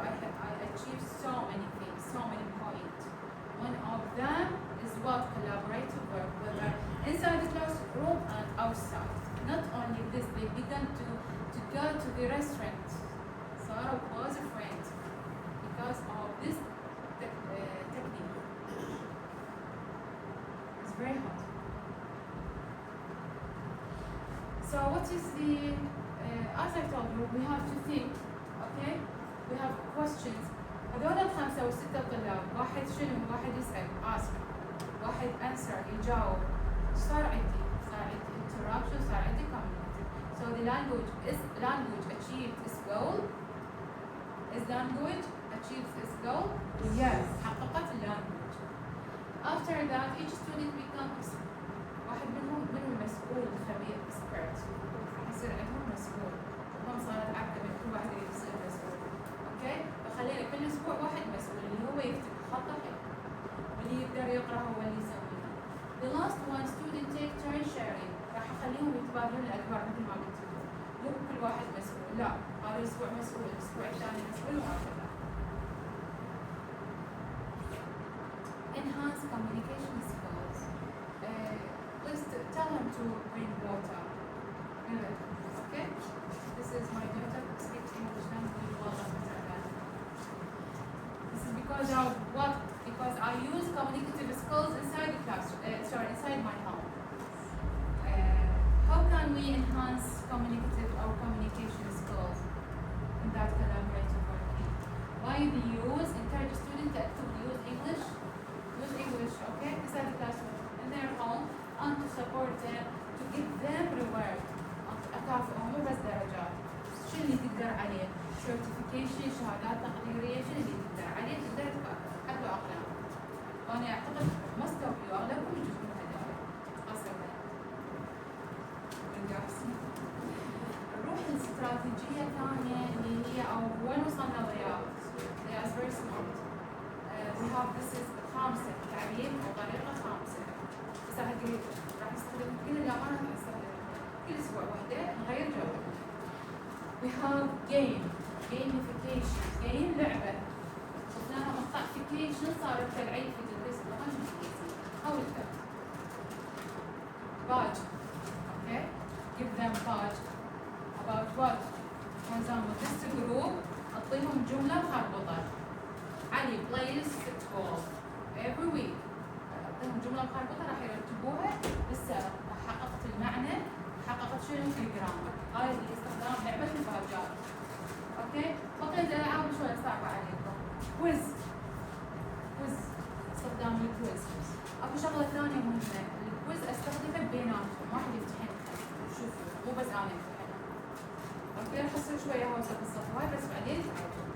I achieved so many things, so many points. One of them is what collaborative work, whether inside the classroom and outside. Not only this, they began to go to the restaurant. صاروا close friends because of this technique. It's very hot. So what is the, as I told you, we have to think, okay? We have questions. هذول ال5 أو 6 طلاب، واحد شنو؟ واحد يسأل ask، واحد answer يجاوب. صار عندي interaction، صار عندي community. So the language achieved its goal. Is language achieves its goal? Yes. حققت language. After that, each student becomes واحد منهم مسؤول خبير expert. يصير عندهم مسؤول. هم صارت عادة من كل واحد يصير مسؤول. اوكي؟ فخلينا كل اسبوع واحد مسؤول اللي هو يكتب خطه حلو. واللي يقدر يقرا هو اللي يسويها. The last one, student take turn sharing. راح اخليهم يتبادلون الادوار مثل ما قلت لكم. مو كل واحد مسؤول، لا، هذا الاسبوع مسؤول، الاسبوع الثاني مسؤول وهكذا. Enhance communication skills. Please tell him to bring water. Okay? This is my daughter who speaks English language well. This is because of what? Because I use communicative skills inside the class. Inside my home. How can we enhance communicative or communication skills in that collaborative working? By the use, encourage students to actively use English, okay, inside the classroom, in their home, and to support them, to give them reward. أكافئهم مو بس درجات، شو اللي تقدر عليه؟ certification، شهادات تقديرية، شو اللي تقدر عليه؟ تقدر تكافئ، حتى أقلام. وأنا أعتقد مستوى أغلبكم يجوز من هذول، خاصة نروح الاستراتيجية الثانية اللي هي أو وين وصلنا ضياء؟ They are very smart. We have this is خامسة تعليم أو طريقة خامسة. بس راح نستخدم كل الأمانة راح نستخدم كل أسبوع واحدة نغير جوها. We have gamification. game لعبة. شفناها مقطعification صارت تبعية في تدريس اللغة الإنجليزية أو الكتاب. Badge. Okay. Give them badge. About what? For example, this group أعطيهم جملة مخربطة. علي plays football every week. أعطيهم جملة مخربطة راح يرتبوها لسه حققت المعنى، حققت شنو في الجرامر. هاي اللي استخدام لعبة البادجات. أوكي؟ بقيت ألعاب شوية صعبة عليكم. كويز استخدام الكويز. أكو شغلة ثانية مهمة، الكويز أستخدمه بيناتهم، واحد يمتحن شوفوا مو بس أنا امتحن. اوكي راح يصير شويه هوسه بالصف هاي بس بعدين تعودون.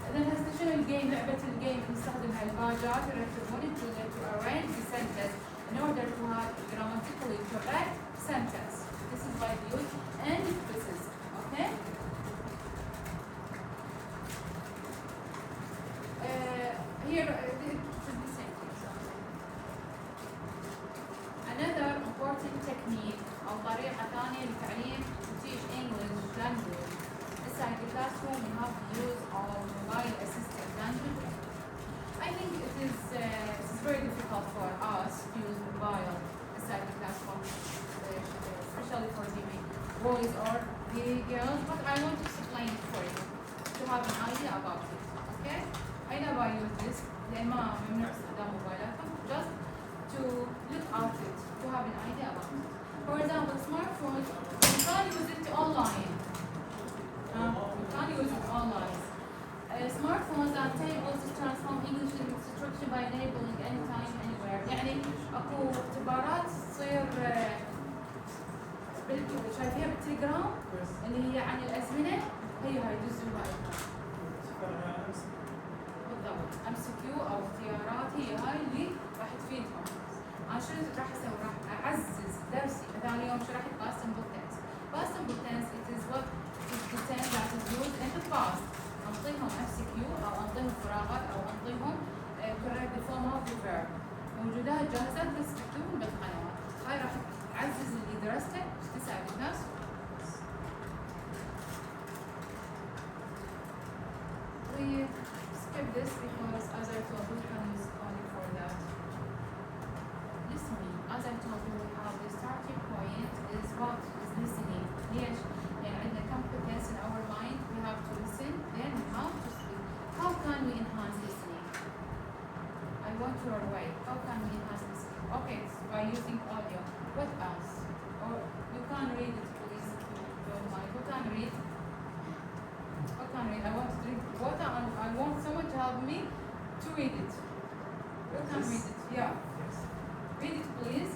اذا هسه شنو الجيم؟ لعبه الجيم نستخدمها الباجات يرتبون to arrange the sentence in order to have grammatically correct sentence. This is by the use and quizzes. Okay. Here it should be same thing. Another important technique أو طريقة ثانية لتعليم to teach English language. Inside the classroom, we have the use of mobile assisted language. I think it is very difficult for us to use mobile inside the classroom, especially for the boys or the girls. But I want to explain it for you to have an idea about it. Okay? I never use this. لأن ما ممنوع استخدام موبايلاتهم. Just to look at it, to have an idea about it. For example, smartphones, you can't use it online. You can't use it online. Smartphones are able to transform English instruction by enabling anytime, anywhere. يعني اكو اختبارات تصير شايفيها بالتليجرام اللي هي عن الأزمنة، هي هاي جزءها بالضبط. MCQ أو اختيارات هي هاي اللي راح تفيدهم. أنا شو راح أسوي؟ راح أعزز درسي. مثلا اليوم شرحت past simple tense. Past simple tense it is what is the tense that is used in the past. أنطيهم MCQ أو أنطيهم فراغات أو أنطيهم correct the form of the verb. موجودات جاهزة بس تكتبهم بالقنوات. هاي راح تعزز اللي درسته تساعد الناس. We skip this because as I told you, can use only for that. Listening, as I told you, we have the starting point is what is listening. ليش؟ يعني عندنا competence in our mind, we have to listen, then we have to speak. How can we enhance listening? I want your way. How can we enhance listening? Okay, so by using audio. What else? Or you can read it, please, if you don't mind. Who can read? Who can read? I want to drink water and I want someone to help me to read it. Who can read it? Yeah. Yes. Read it, please.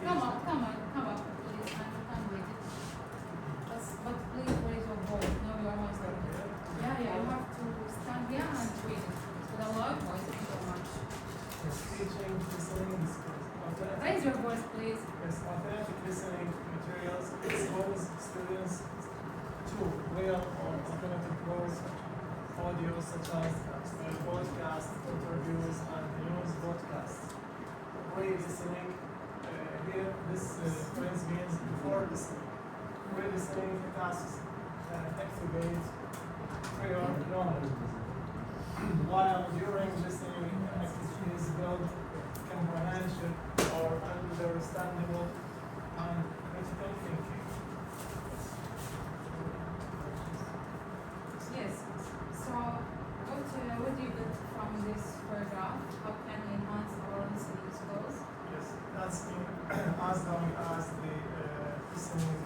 Come up, please, and you can read it. But please raise your voice. No, you are not starting. Yeah, you have to stand here and read it with a loud voice if you don't mind. Yes, teaching listening skills. Raise your voice, please. Yes, authentic listening materials expose students to real or alternative voice audio such as podcasts, interviews, and news broadcasts. Pre-listening, here this phrase means before listening. Pre-listening tasks activate prior knowledge, while during listening activities build comprehension or understandable and critical thinking. Yes. So, what do you get from this paragraph? How can we enhance our listening skills? Yes, that's in, as long as the listening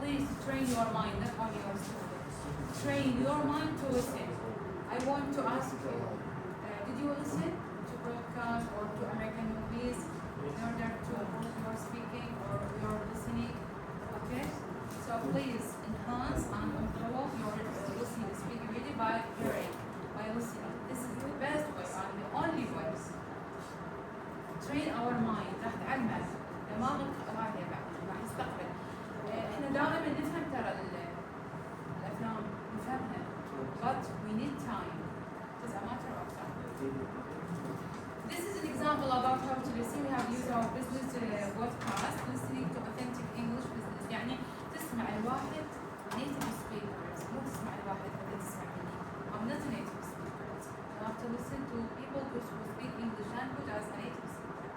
please train your mind, not only your students. Train your mind to listen. I want to ask you, did you listen to broadcast or to American movies in order to improve your speaking or your listening? Okay? So please enhance and improve your listening, speaking really by hearing, by listening. This is the best way and the only way. Train our mind. راح تعلمك دماغك راح يستقبل. احنا دائما نفهم ترى الافلام نفهمها. But we need time. It's a matter of time. This is an example about how to listen. We have used our business podcast, listening to authentic English business. يعني تسمع الواحد native speakers. مو تسمع الواحد بدك تسمع مني. I'm not a native speaker. You have to listen to people who speak English language as a native speaker.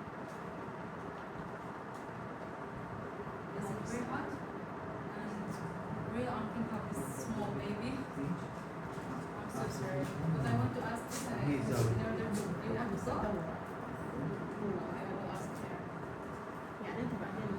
Is it very hot? And real, I'm thinking of this small baby. I'm so sorry. But I want to ask this in order to you have to stop. I will ask her. يعني انت بعدين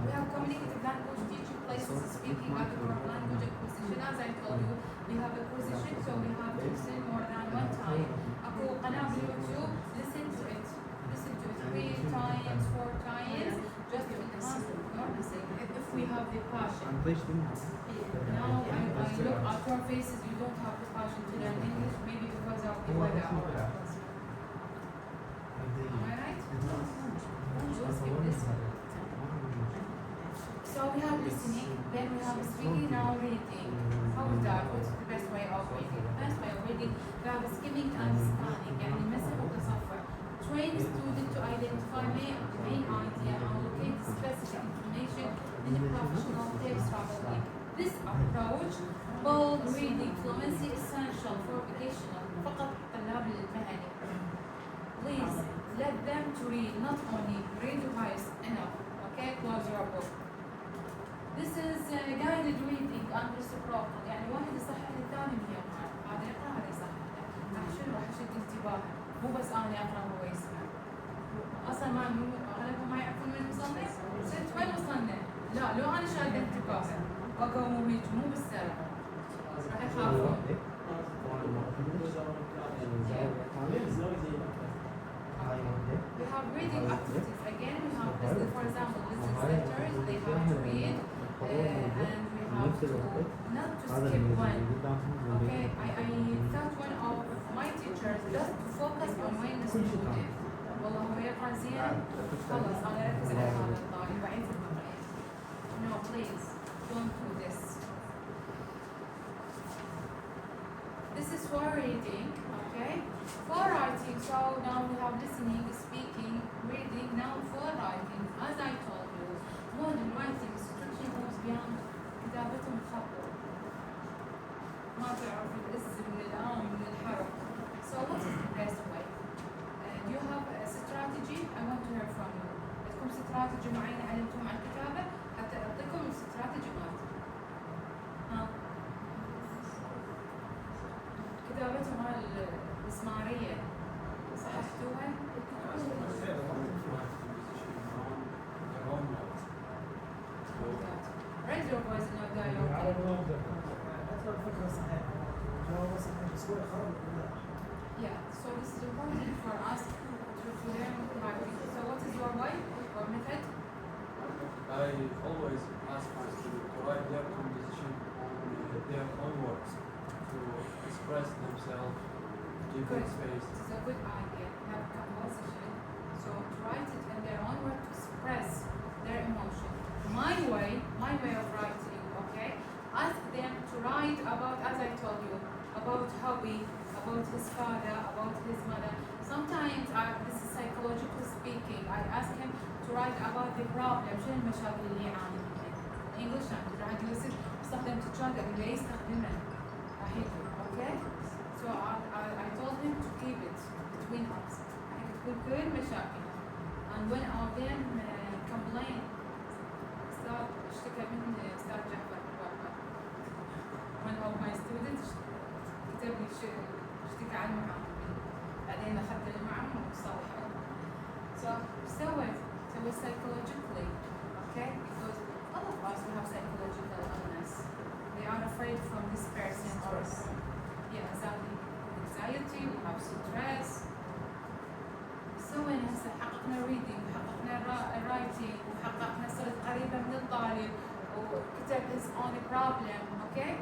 We have communicative language teaching places, speaking active language acquisition. As I told you, we have acquisition, so we have to listen more than one time. أكو قناة باليوتيوب, listen to it. Listen to it 3 times, 4 times, just to enhance your listening. If we have the passion. Now I look at your faces, you don't have the passion to learn English, maybe because of the weather or am I right? We'll skip this one. So we have listening, then we have speaking, now reading. How is that? What's the best way of reading? The best way of reading, we have skimming and scanning. يعني مثل متصفح. Train student to identify main idea and locate specific information in the professional text rapidly. This approach, bold reading fluency essential for vocational فقط طلاب المهني. Please let them to read, not only read twice enough. Okay, close your book. This is guided reading and reciprocal. يعني واحد يصحح الثاني من يقرأ. هذا يقرأ هذا يصحح. راح شنو راح يشد انتباهه. مو بس أنا أقرأ وهو يسمع. أصلا ما أغلبهم ما يعرفون وين وصلنا. ست وين وصلنا؟ لا لو أنا شادة انتباهه وأقوم وهيج مو بالسرعة. راح يخافون. We have reading activities. Again, we have this, for example, business letters. They have to read, and we have to not to skip one. Okay, I thought one of my teachers just to focus on when the student. والله هو يقرأ زين خلص أنا أركز على هذا الطالب بعيد في المقرأة. No, please don't do this. This is for reading, okay? For writing, so now we have listening, speaking, reading, now for writing. As I told you, modern writing structure goes beyond كتابتهم خطوة. ما تعرف الإس من الآن من الحرف. So what is the best way? Do you have a strategy? I want to hear from you. عندكم strategy معينة علمتم عن الكتابة حتى أعطيكم strategy مالتي. ها؟ كتابتهم مال الإسماعيلية صححتوها؟ Raise your voice in your dialogue. أكثر فكرة صحيحة. جواب صحيح بس هو يخرب البلاد. Yeah, so this is important for us to learn writing. So what is your way or method? I always ask my students to write their composition on their own words, to express themselves, give them Good. space. It's a good idea. Have composition. So to write it in their own words to express their emotion. My way of writing, okay? Ask them to write about, as I told you, about hobby, about his father, about his mother. Sometimes, this is psychological speaking, I ask him to write about the problem, شنو المشاكل اللي يعاني منها. English language راح يصير استخدم تتشاجر اللي يستخدمه راح يكون, okay? So I told him to keep it between us. راح تكون كل مشاكل. And when our them complain, اشتكى من أستاذ جعفر الوهاب. One of my students كتب لي اشتكى عن المعلم. بعدين أخذت المعلم وصالحه. So سويت psychologically, okay? Because a lot of to have psychological illness. They are afraid from this person or yeah, exactly. Anxiety, we have stress. سوينا هسه حققنا reading وحققنا writing وحققنا صرت قريبة من الطالب وكتب his own problem, okay?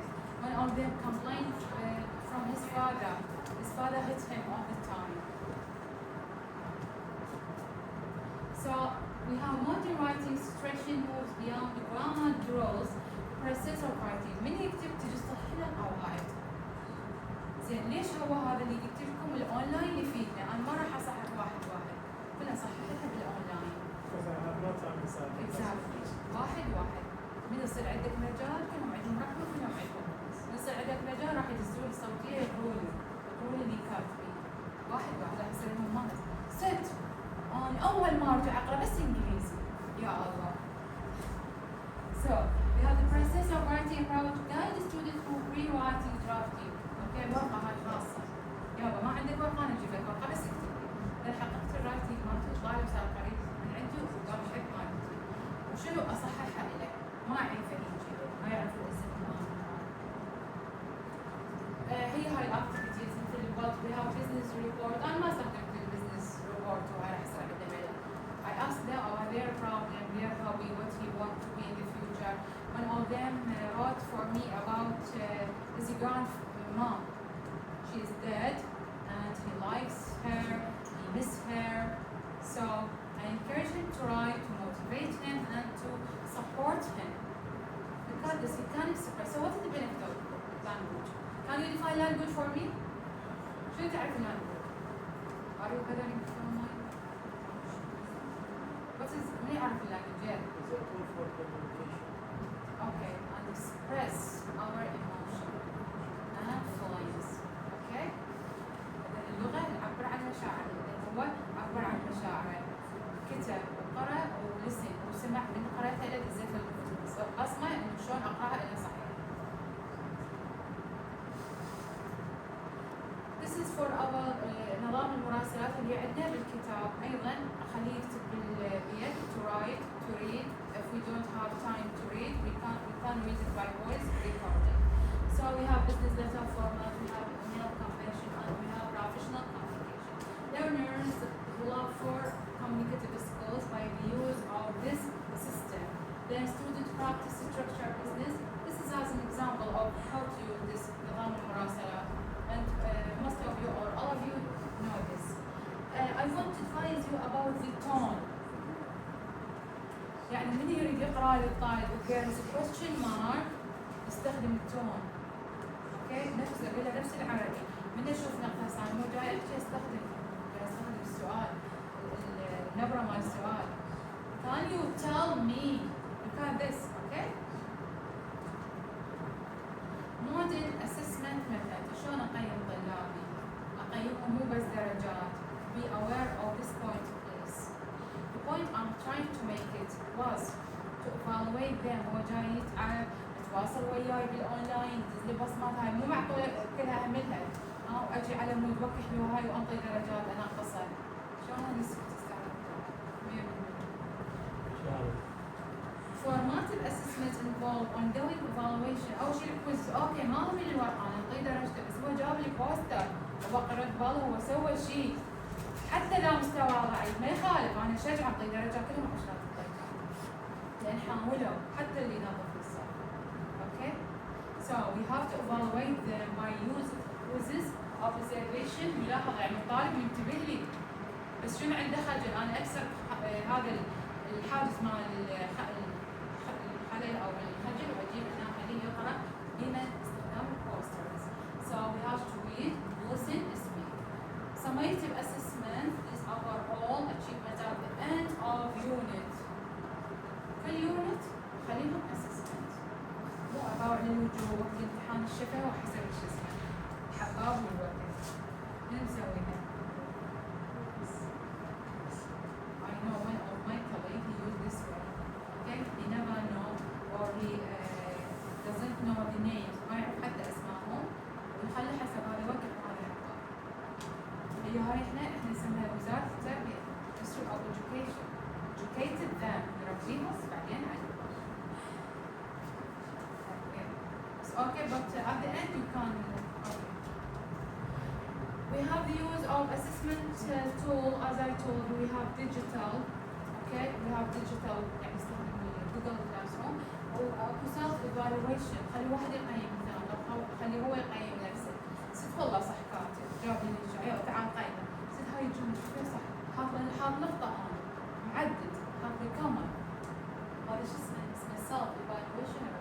One of them complained from his father. His father hit him all the time. So we have modern writing situation moves beyond the grammar drills, process of writing. من يكتب تجي تصحح له القواعد. زين ليش هو هذا اللي يكتب لكم الاونلاين يفيدنا؟ انا ما راح اصحح واحد كلها صححها بالاونلاين. Because I have no time inside. Exactly. واحد من يصير عندك مجال كلهم عندهم رقم وكلهم عندهم. من يصير عندك مجال راح يدزوا لي صوتيه يقولوا لي كاتبين. واحد راح يصير لهم ماس. ست انا اول ما ارجع اقرا بس انجليزي. يا الله. So we have the process of writing about to guide the student who pre-writing drafting. اوكي ورقه هاي خاصه. يابا ما عندك ورقه انا اجيب لك ورقه بس اكتب لي. اذا حققت الرايتنج مالته طالع وصار قريب من عندي وقام يحب مالتي. وشنو اصححها له؟ ما يعرف يجي ما يعرف الاسم هي هاي الاكتيفيتيز مثل what we have business report. انا ما استخدمت البزنس ريبورت وهاي راح يصير عنده ملل. I asked them about their problem, their hobby, what he want to be in the future. One of them wrote for me about his grandmom. She is dead and he likes her, he miss her. So I encourage him to write, to motivate him and to support him. Because this he can express. So what is the benefit of language? Can you define language for me? شو تعرف language? Are you gathering from mine? What is من يعرف language? Yeah. It's a tool for communication. Okay, and express our emotion and feelings. Okay? اللغة نعبر عن مشاعرنا، هو عبر عن مشاعره. كتب وقرأ ولسن وسمع من قرأتها إلى دزيتها القصمة إنه شلون أقرأها إلى صحيح. This is for our نظام المراسلات اللي عندنا بالكتاب. أيضا أخليه يكتب باليد to write, to read. If we don't have time to read, we can read it by voice recording. So we have business letter format, we have email convention, and we have professional communication. Learners love for communicative skills by the use of this system. Then student practice structure business. This is as an example of how to use this نظام المراسلات. And most of you or all of you know this. I want to advise you about the tone. يعني من يريد يقرأ للطالب وكيرس question mark يستخدم التون. اوكي نفس اقول نفس العربي. من اشوف نقص انا مو جاي احكي استخدم السؤال النبرة مال السؤال. Can you tell me? Look at this, okay? Modern assessment method. شلون اقيم طلابي؟ اقيمهم مو بس درجات. Be aware of this point, please. The point I'm trying to make it was to evaluate them. هو جاي يتعب يتواصل وياي بالاونلاين يدز لي بصمات هاي مو معقوله كلها اهملها او اجي على مود وقح لي وهاي وانطي درجات اناقصها. شلون هذه تستوعب؟ Formative assessment involve ongoing evaluation. اول شيء الكويز اوكي ما هم اللي الورقه انا انطيه درجته بس هو جاب لي بوستر وبقرا باله هو سوى شيء حتى لو مستوى ضعيف ما يخالف انا اشجع اعطيه درجه كلهم عشرات الطيبات لان حاولوا حتى اللي نظف الصف. Okay? So we have to evaluate them by use of quizzes observation. يلاحظ يعني الطالب ينتبه لي بس شنو عنده خجل انا اكسر هذا الحاجز مال الخلل او الخجل واجيب هنا اخليه يقرا بما استخدام البوسترز. So we have to read, listen, speak. Summative assessment is overall achievement at the end of unit. كل unit خليهم assessment. مو أباوع للوجوه وقت الامتحان الشفوي وحسب شو اسمه حباب والوقت. من مسويها؟ I know one of my colleagues he used this way. Okay, he never know or he doesn't know the names. ما يعرف حتى اسمائهم ويخلي حسب هذا وقت وهذا حباب. هي هاي احنا نسميها وزارة التربية Ministry of Education. Educated them نربيهم بعدين عليهم. okay, but at the end you can. Okay. We have the use of assessment tool, as I told you. We have digital, okay. We have digital يعني نستخدم Google Classroom أو self evaluation. خلي واحد يقيم مثلا أو خلي هو يقيم نفسه. ست والله صح كاتب جاب لي الشيء تعال قيمه. ست هاي الجملة شوفها صح. حاط نقطة أنا معدد حاط لي كمان. هذا شو اسمه self evaluation.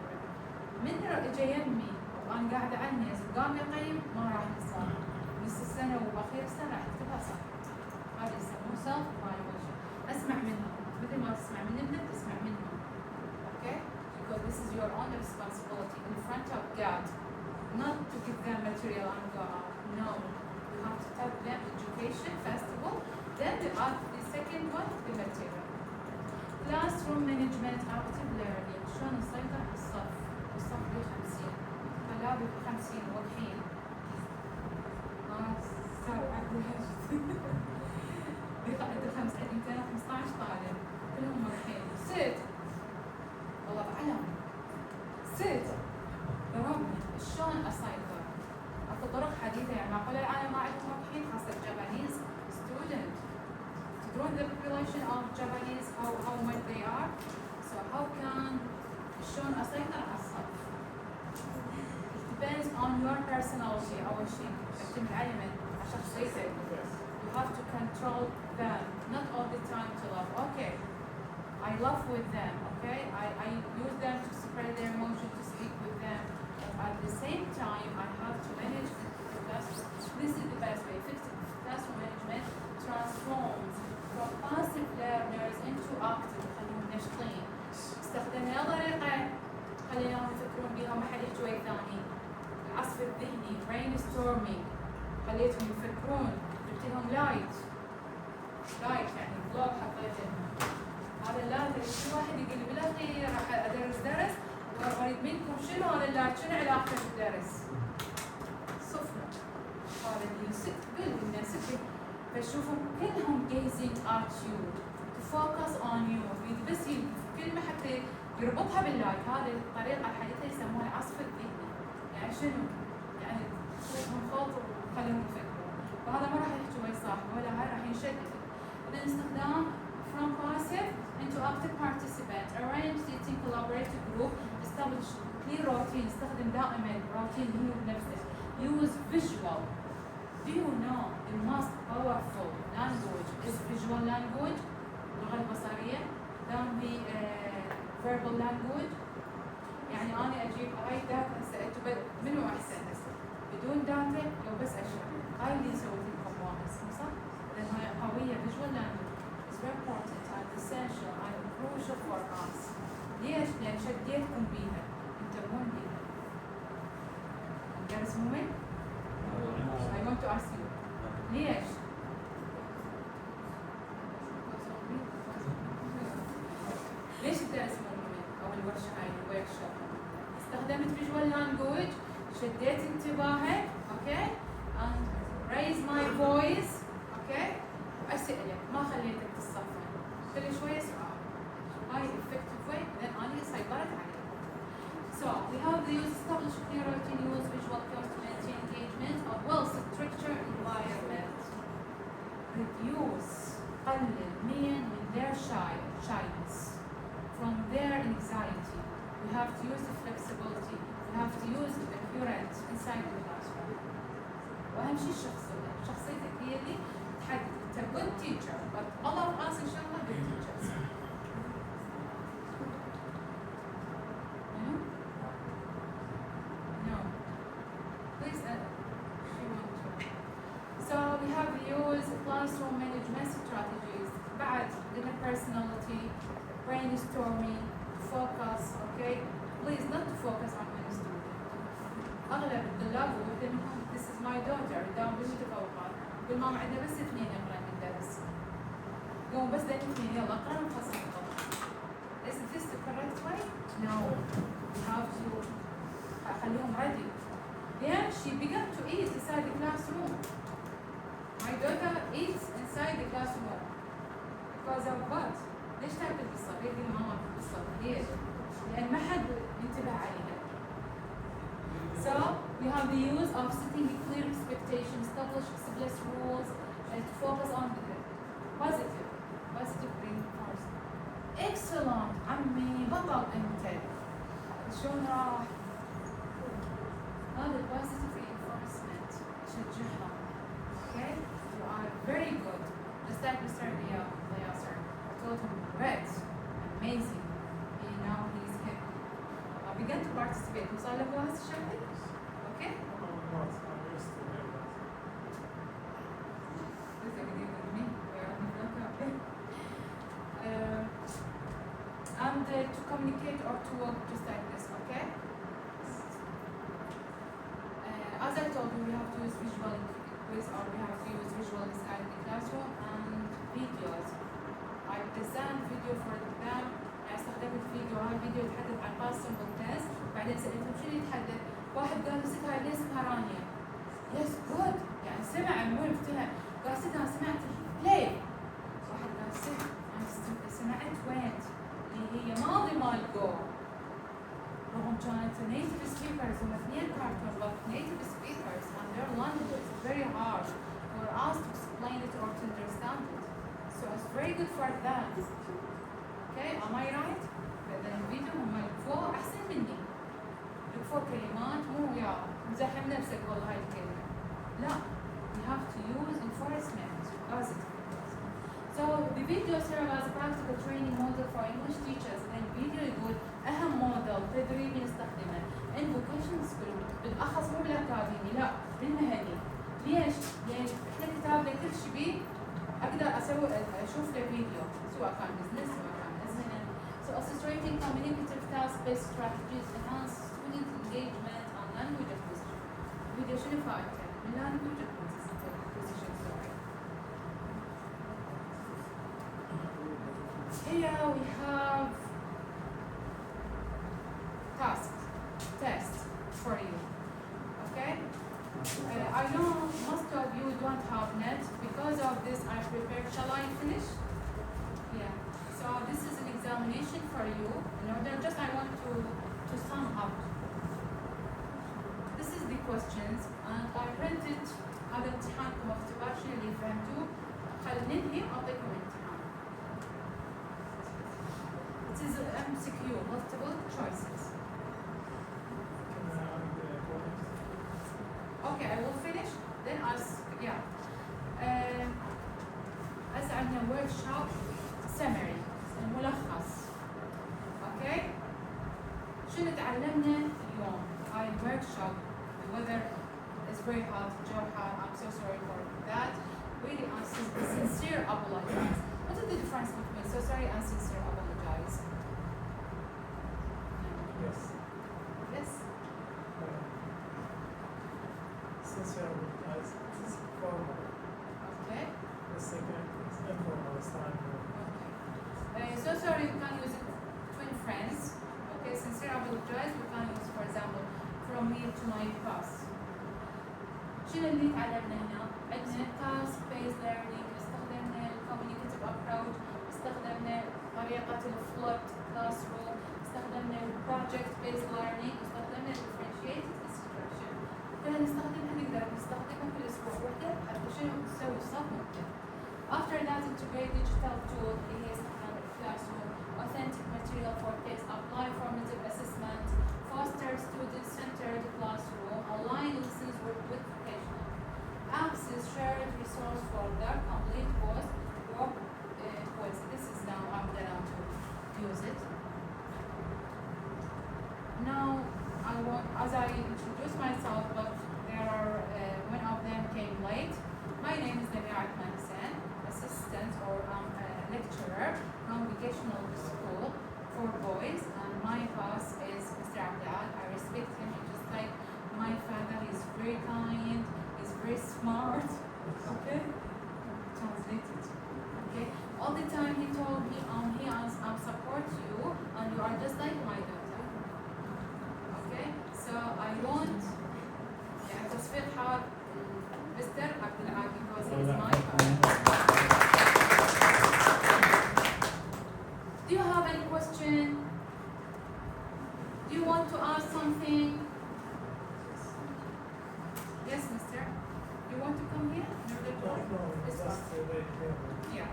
من اجى يمي وانا قاعده عنيز وقام يقيم ما راح يصير نص السنه واخير السنه راح يكتبها صح. هذا يسموه self evaluation. اسمع منهم مثل ما تسمع من ابنك تسمع منهم. Okay? Because this is your own responsibility in front of God. Not to give them material and go out. No. You have to tell them education first of all, then the second one the material. Classroom management active learning. شلون نسيطر على الصف؟ الصف ب 50 طلاب ب 50 والحين صار عندي عندي 215 طالب كلهم والحين ست والله بعلم ست ضربني شلون اسيطر؟ اكو طرق حديثه يعني معقوله العالم ما عندهم الحين خاصه Japanese student. تدرون the population of Japanese how much they are? So how can شلون اسيطر على الصف؟ Depends on your personality أول شيء تعتمد على شخصيتك. You have to control them, not all the time to love. Okay, I love with them. Okay, I use them to spread their emotion, to speak with them. But at the same time, I have to manage the classroom. This is the best way. Effective classroom management transforms from passive learners into active. خليهم نشطين. استخدمنا طريقة خليناهم يفكرون بها ما حد يحكي ويا ثاني. العصف الذهني brainstorming خليتهم يفكرون. جبت لهم لايت يعني بلوك حطيت لهم. هذا اللايت كل واحد يقول بالاخير راح ادرس درس واريد منكم شنو هذا اللايت شنو علاقته بالدرس؟ صفر. هذا اللي ست بالناس فشوفوا كلهم gazing at you to focus on you. بس كلمة حتى يربطها باللايت. هذه الطريقة الحديثة يسموها العصف الذهني. يعني شنو؟ يعني تخليهم خاطر وخليهم يفكروا. وهذا ما راح يحكي ويا صاحبه ولا هاي راح ينشدد. إذا استخدام from passive into active participant. Arrange seating collaborative group. Establish clear routine. استخدم دائما routine هو بنفسه. Use visual. Do you know the most powerful language is visual language? اللغة البصرية. than the verbal language. يعني أنا أجيب هاي داتا هسه منو أحسن هسه؟ بدون داتا لو بس أشرح. هاي اللي سويت لكم واحد صح؟ لأن هاي قوية visual language is very important and essential and crucial for us. ليش؟ لأن شديتكم بيها، انتبهون بيها. الدرس مهم؟ I want to ask you. ليش؟ ليش الدرس مهم أو الورشة هاي الورك شوب؟ استخدمت visual language، شديت انتباهك، okay? And raise my voice، okay? وأسألك ما خليتك تصفن، كل شوية سؤال. هاي effective way then أنا سيطرت عليك. So we have the use establish clear routine, use visual cues to maintain engagement of well-structured environment. Reduce قلل من their shyness. From their anxiety, we have to use the flexibility, we have to use the current inside the classroom. وأهم شيء الشخصية، شخصيتك هي اللي تحدد. أنت good teacher, but all of us إن شاء الله good teachers. No. Please, she wants to. So we have used classroom management strategies. بعد قلنا personality. Brainstorming, focus, okay? Please not to focus on one student. أغلب الطلاب وحدة منهم this is my daughter يداوم بالمتفوقات. يقول ماما عندنا بس 2 يقرأ من الدرس. يقوم بس ذاك 2 يلا اقرأ ونخلص الطلاب. Is this the correct way? No. You have to أخليهم ready. Then she began to eat inside the classroom. My daughter eats inside the classroom. Because of what? ليش تاكل بالصف؟ هي ماما بالصف، ليش؟ لأن ما حد ينتبه عليها. of setting clear expectations, establish explicit rules, to focus on the positive reinforcement. Excellent. عمي بطل انت. شلون راح؟ هذا positive reinforcement شجعهم. Okay? You are very good. Just like Mr. Yasser. I told him great, amazing. Now he's happy. I began to participate. وصار له جواز الشهري؟ Okay? I'm not. I'm used to hear that. This is again with me. Okay. And to communicate or to work just like this, okay? As I told you, we have to use visual quiz or we have to use visual inside the classroom and videos. I designed video for them. استخدمت فيديو، هاي الفيديو يتحدث عن past simple tense، بعدين سألتهم شنو يتحدث؟ واحد قال له ستها ليه اسمها رانيا؟ يس جود، يعني سمع مو يفتهم، قال ستها سمعت ليه؟ واحد قال ست أنا سمعت وينت اللي هي ماضي مال جو. رغم كانت native speakers هم اثنين كارتون but native speakers and their language is very hard for us to explain it or to understand it. So it's very good for that. Okay, am I right? بدل الفيديو هم يكفوا أحسن مني. يكفوا كلمات مو يا مزاحم نفسك والله هاي الكلمة. لا, we have to use enforcement, positive enforcement. So the video serve as a practical training model for English teachers. And video يقول أهم موديل تدريبي نستخدمه in vocational school بالأخص مو بالأكاديمي لا بالمهني. ليش؟ لأن إحنا كتابنا كل شيء بيه أقدر أشوف له فيديو سواء كان بزنس سواء كان أزمنة. So illustrating communicative task-based strategies enhance student engagement and language acquisition. فيديو شنو فائدته؟ من language acquisition sorry. Here we have test for you. Okay? I know most of you don't have net. Because of this, I prepared. Shall I finish? Yeah. So this is an examination for you. In order, just I want to sum up. This is the questions, and I printed هذا امتحانكم اختبار اللي فهمتوه. خلينا ننهي أعطيكم امتحان. It is MCQ, multiple choices. Okay, I will finish. Then as عندنا workshop summary الملخص. Okay. شنو تعلمنا اليوم؟ هاي workshop. The weather is very hot. الجو حار. I'm so sorry for that. Really, I sincere apologize. What is the difference between so sorry and sincere apologize? Yes. Yes. Sincere apologize is formal. Okay. The second is informal. It's time. Okay. So sorry, you can use it between friends. Okay, sincere apologize, we can use, for example, from me to my boss. شنو اللي تعلمنا هنا؟ عندنا task based learning، استخدمنا communicative approach، استخدمنا طريقة flipped classroom، استخدمنا project based learning، استخدمنا differentiated instruction. كلها نستخدمها نقدر نستخدمها في الأسبوع وحدة حتى شنو نسوي صف. After that, integrate digital tool اللي هي استخدام classroom, authentic material for text, apply formative assessment, foster student-centered classroom, align lessons with vocational. Access shared resource for the complete course work quiz. This is now I'm gonna use it. Now I want, as I introduce myself, but there are one of them came late. My name is Demir Akman, assistant or lecturer from vocational school for boys, and my boss is Mr. Abdal. I respect him. He's just like my father. He's very kind. He's very smart. Okay, translated. Okay, all the time he told me, I'll support you, and you are just like my daughter. Okay, so I want تصفيق حار Mr. Abdal because he is my father. Do you have any question? Do you want to ask something? Yes, mister. You want to come here? In order to No, this just one? wait here. Yeah.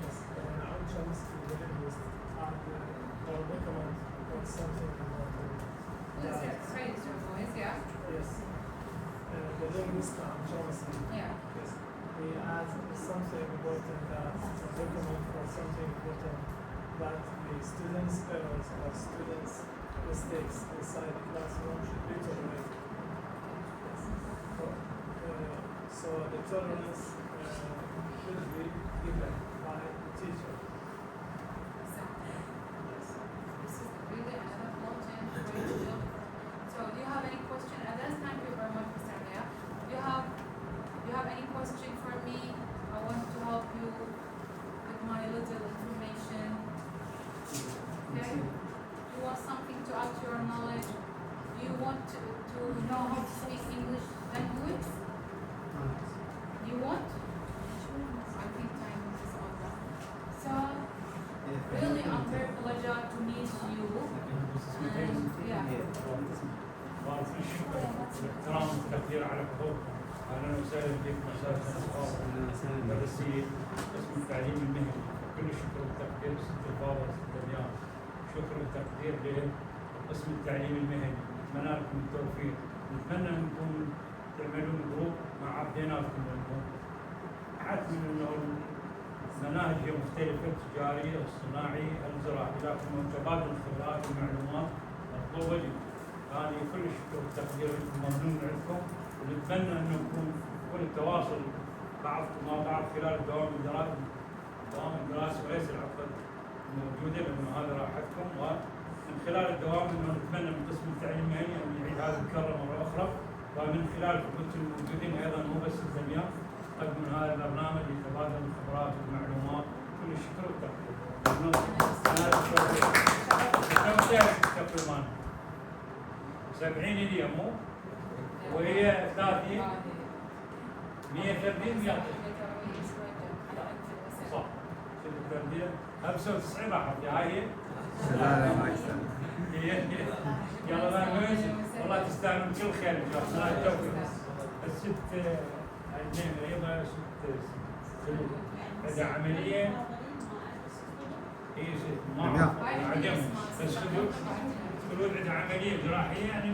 Yes, I'm chance to the linguist or recommend or something about Who is there? Raise your voice, yeah? yes. The linguist Chomsky. Yeah. Yes. He adds something important that recommend for something important that the students' errors or students' mistakes inside the classroom should be tolerated. Yes. So the tolerance should be given by the teacher. Exactly. Yes. This is really another important great job. So do you have any question? Others? Thank you very much, Mr. Mia. Do you have any question for me? I want to help you with my little information. Okay? Do you want something to add to your knowledge? Do you want to know how to speak English language? You want? I think time is over. So really I'm very pleasure to meet you. And yeah. وارد الشكر والاحترام والتقدير على حضوركم. اهلا وسهلا بك مساء الخير المدرسين قسم التعليم المهني. كل الشكر والتقدير ست الفاضل ست اليوم. شكر والتقدير لقسم التعليم المهني. نتمنى لكم التوفيق. نتمنى انكم تعملون جروب مع عبديناتكم لكم. حتى من انه المناهج هي مختلفه التجاري الصناعي الزراعي لكن من تبادل الخبرات والمعلومات مطلوبه جدا. هذه كل الشكر والتقدير لكم ممنون عندكم ونتمنى انه يكون التواصل بعضكم مع بعض خلال دوام الدراسه وليس العطله الموجوده لانه هذا راحتكم ومن خلال الدوام انه نتمنى من قسم التعليم المهني ان يعيد هذا الكره مره اخرى ومن خلال الكتب الموجودين ايضا مو بس الجميع قدموا هذا البرنامج لتبادل الخبرات والمعلومات كل الشكر والتقدير. تقريبا 70 اليوم مو وهي 30 100 فردين 100 صح شوف الفردين 95 راحت هاي لا ما يستاهل. يلا بقى والله تستاهلون كل خير ان شاء الله. التوفيق. الست الاثنين ايضا ست سلوك عندها عمليه هي ما عندهم بس خلود عندها عمليه جراحيه يعني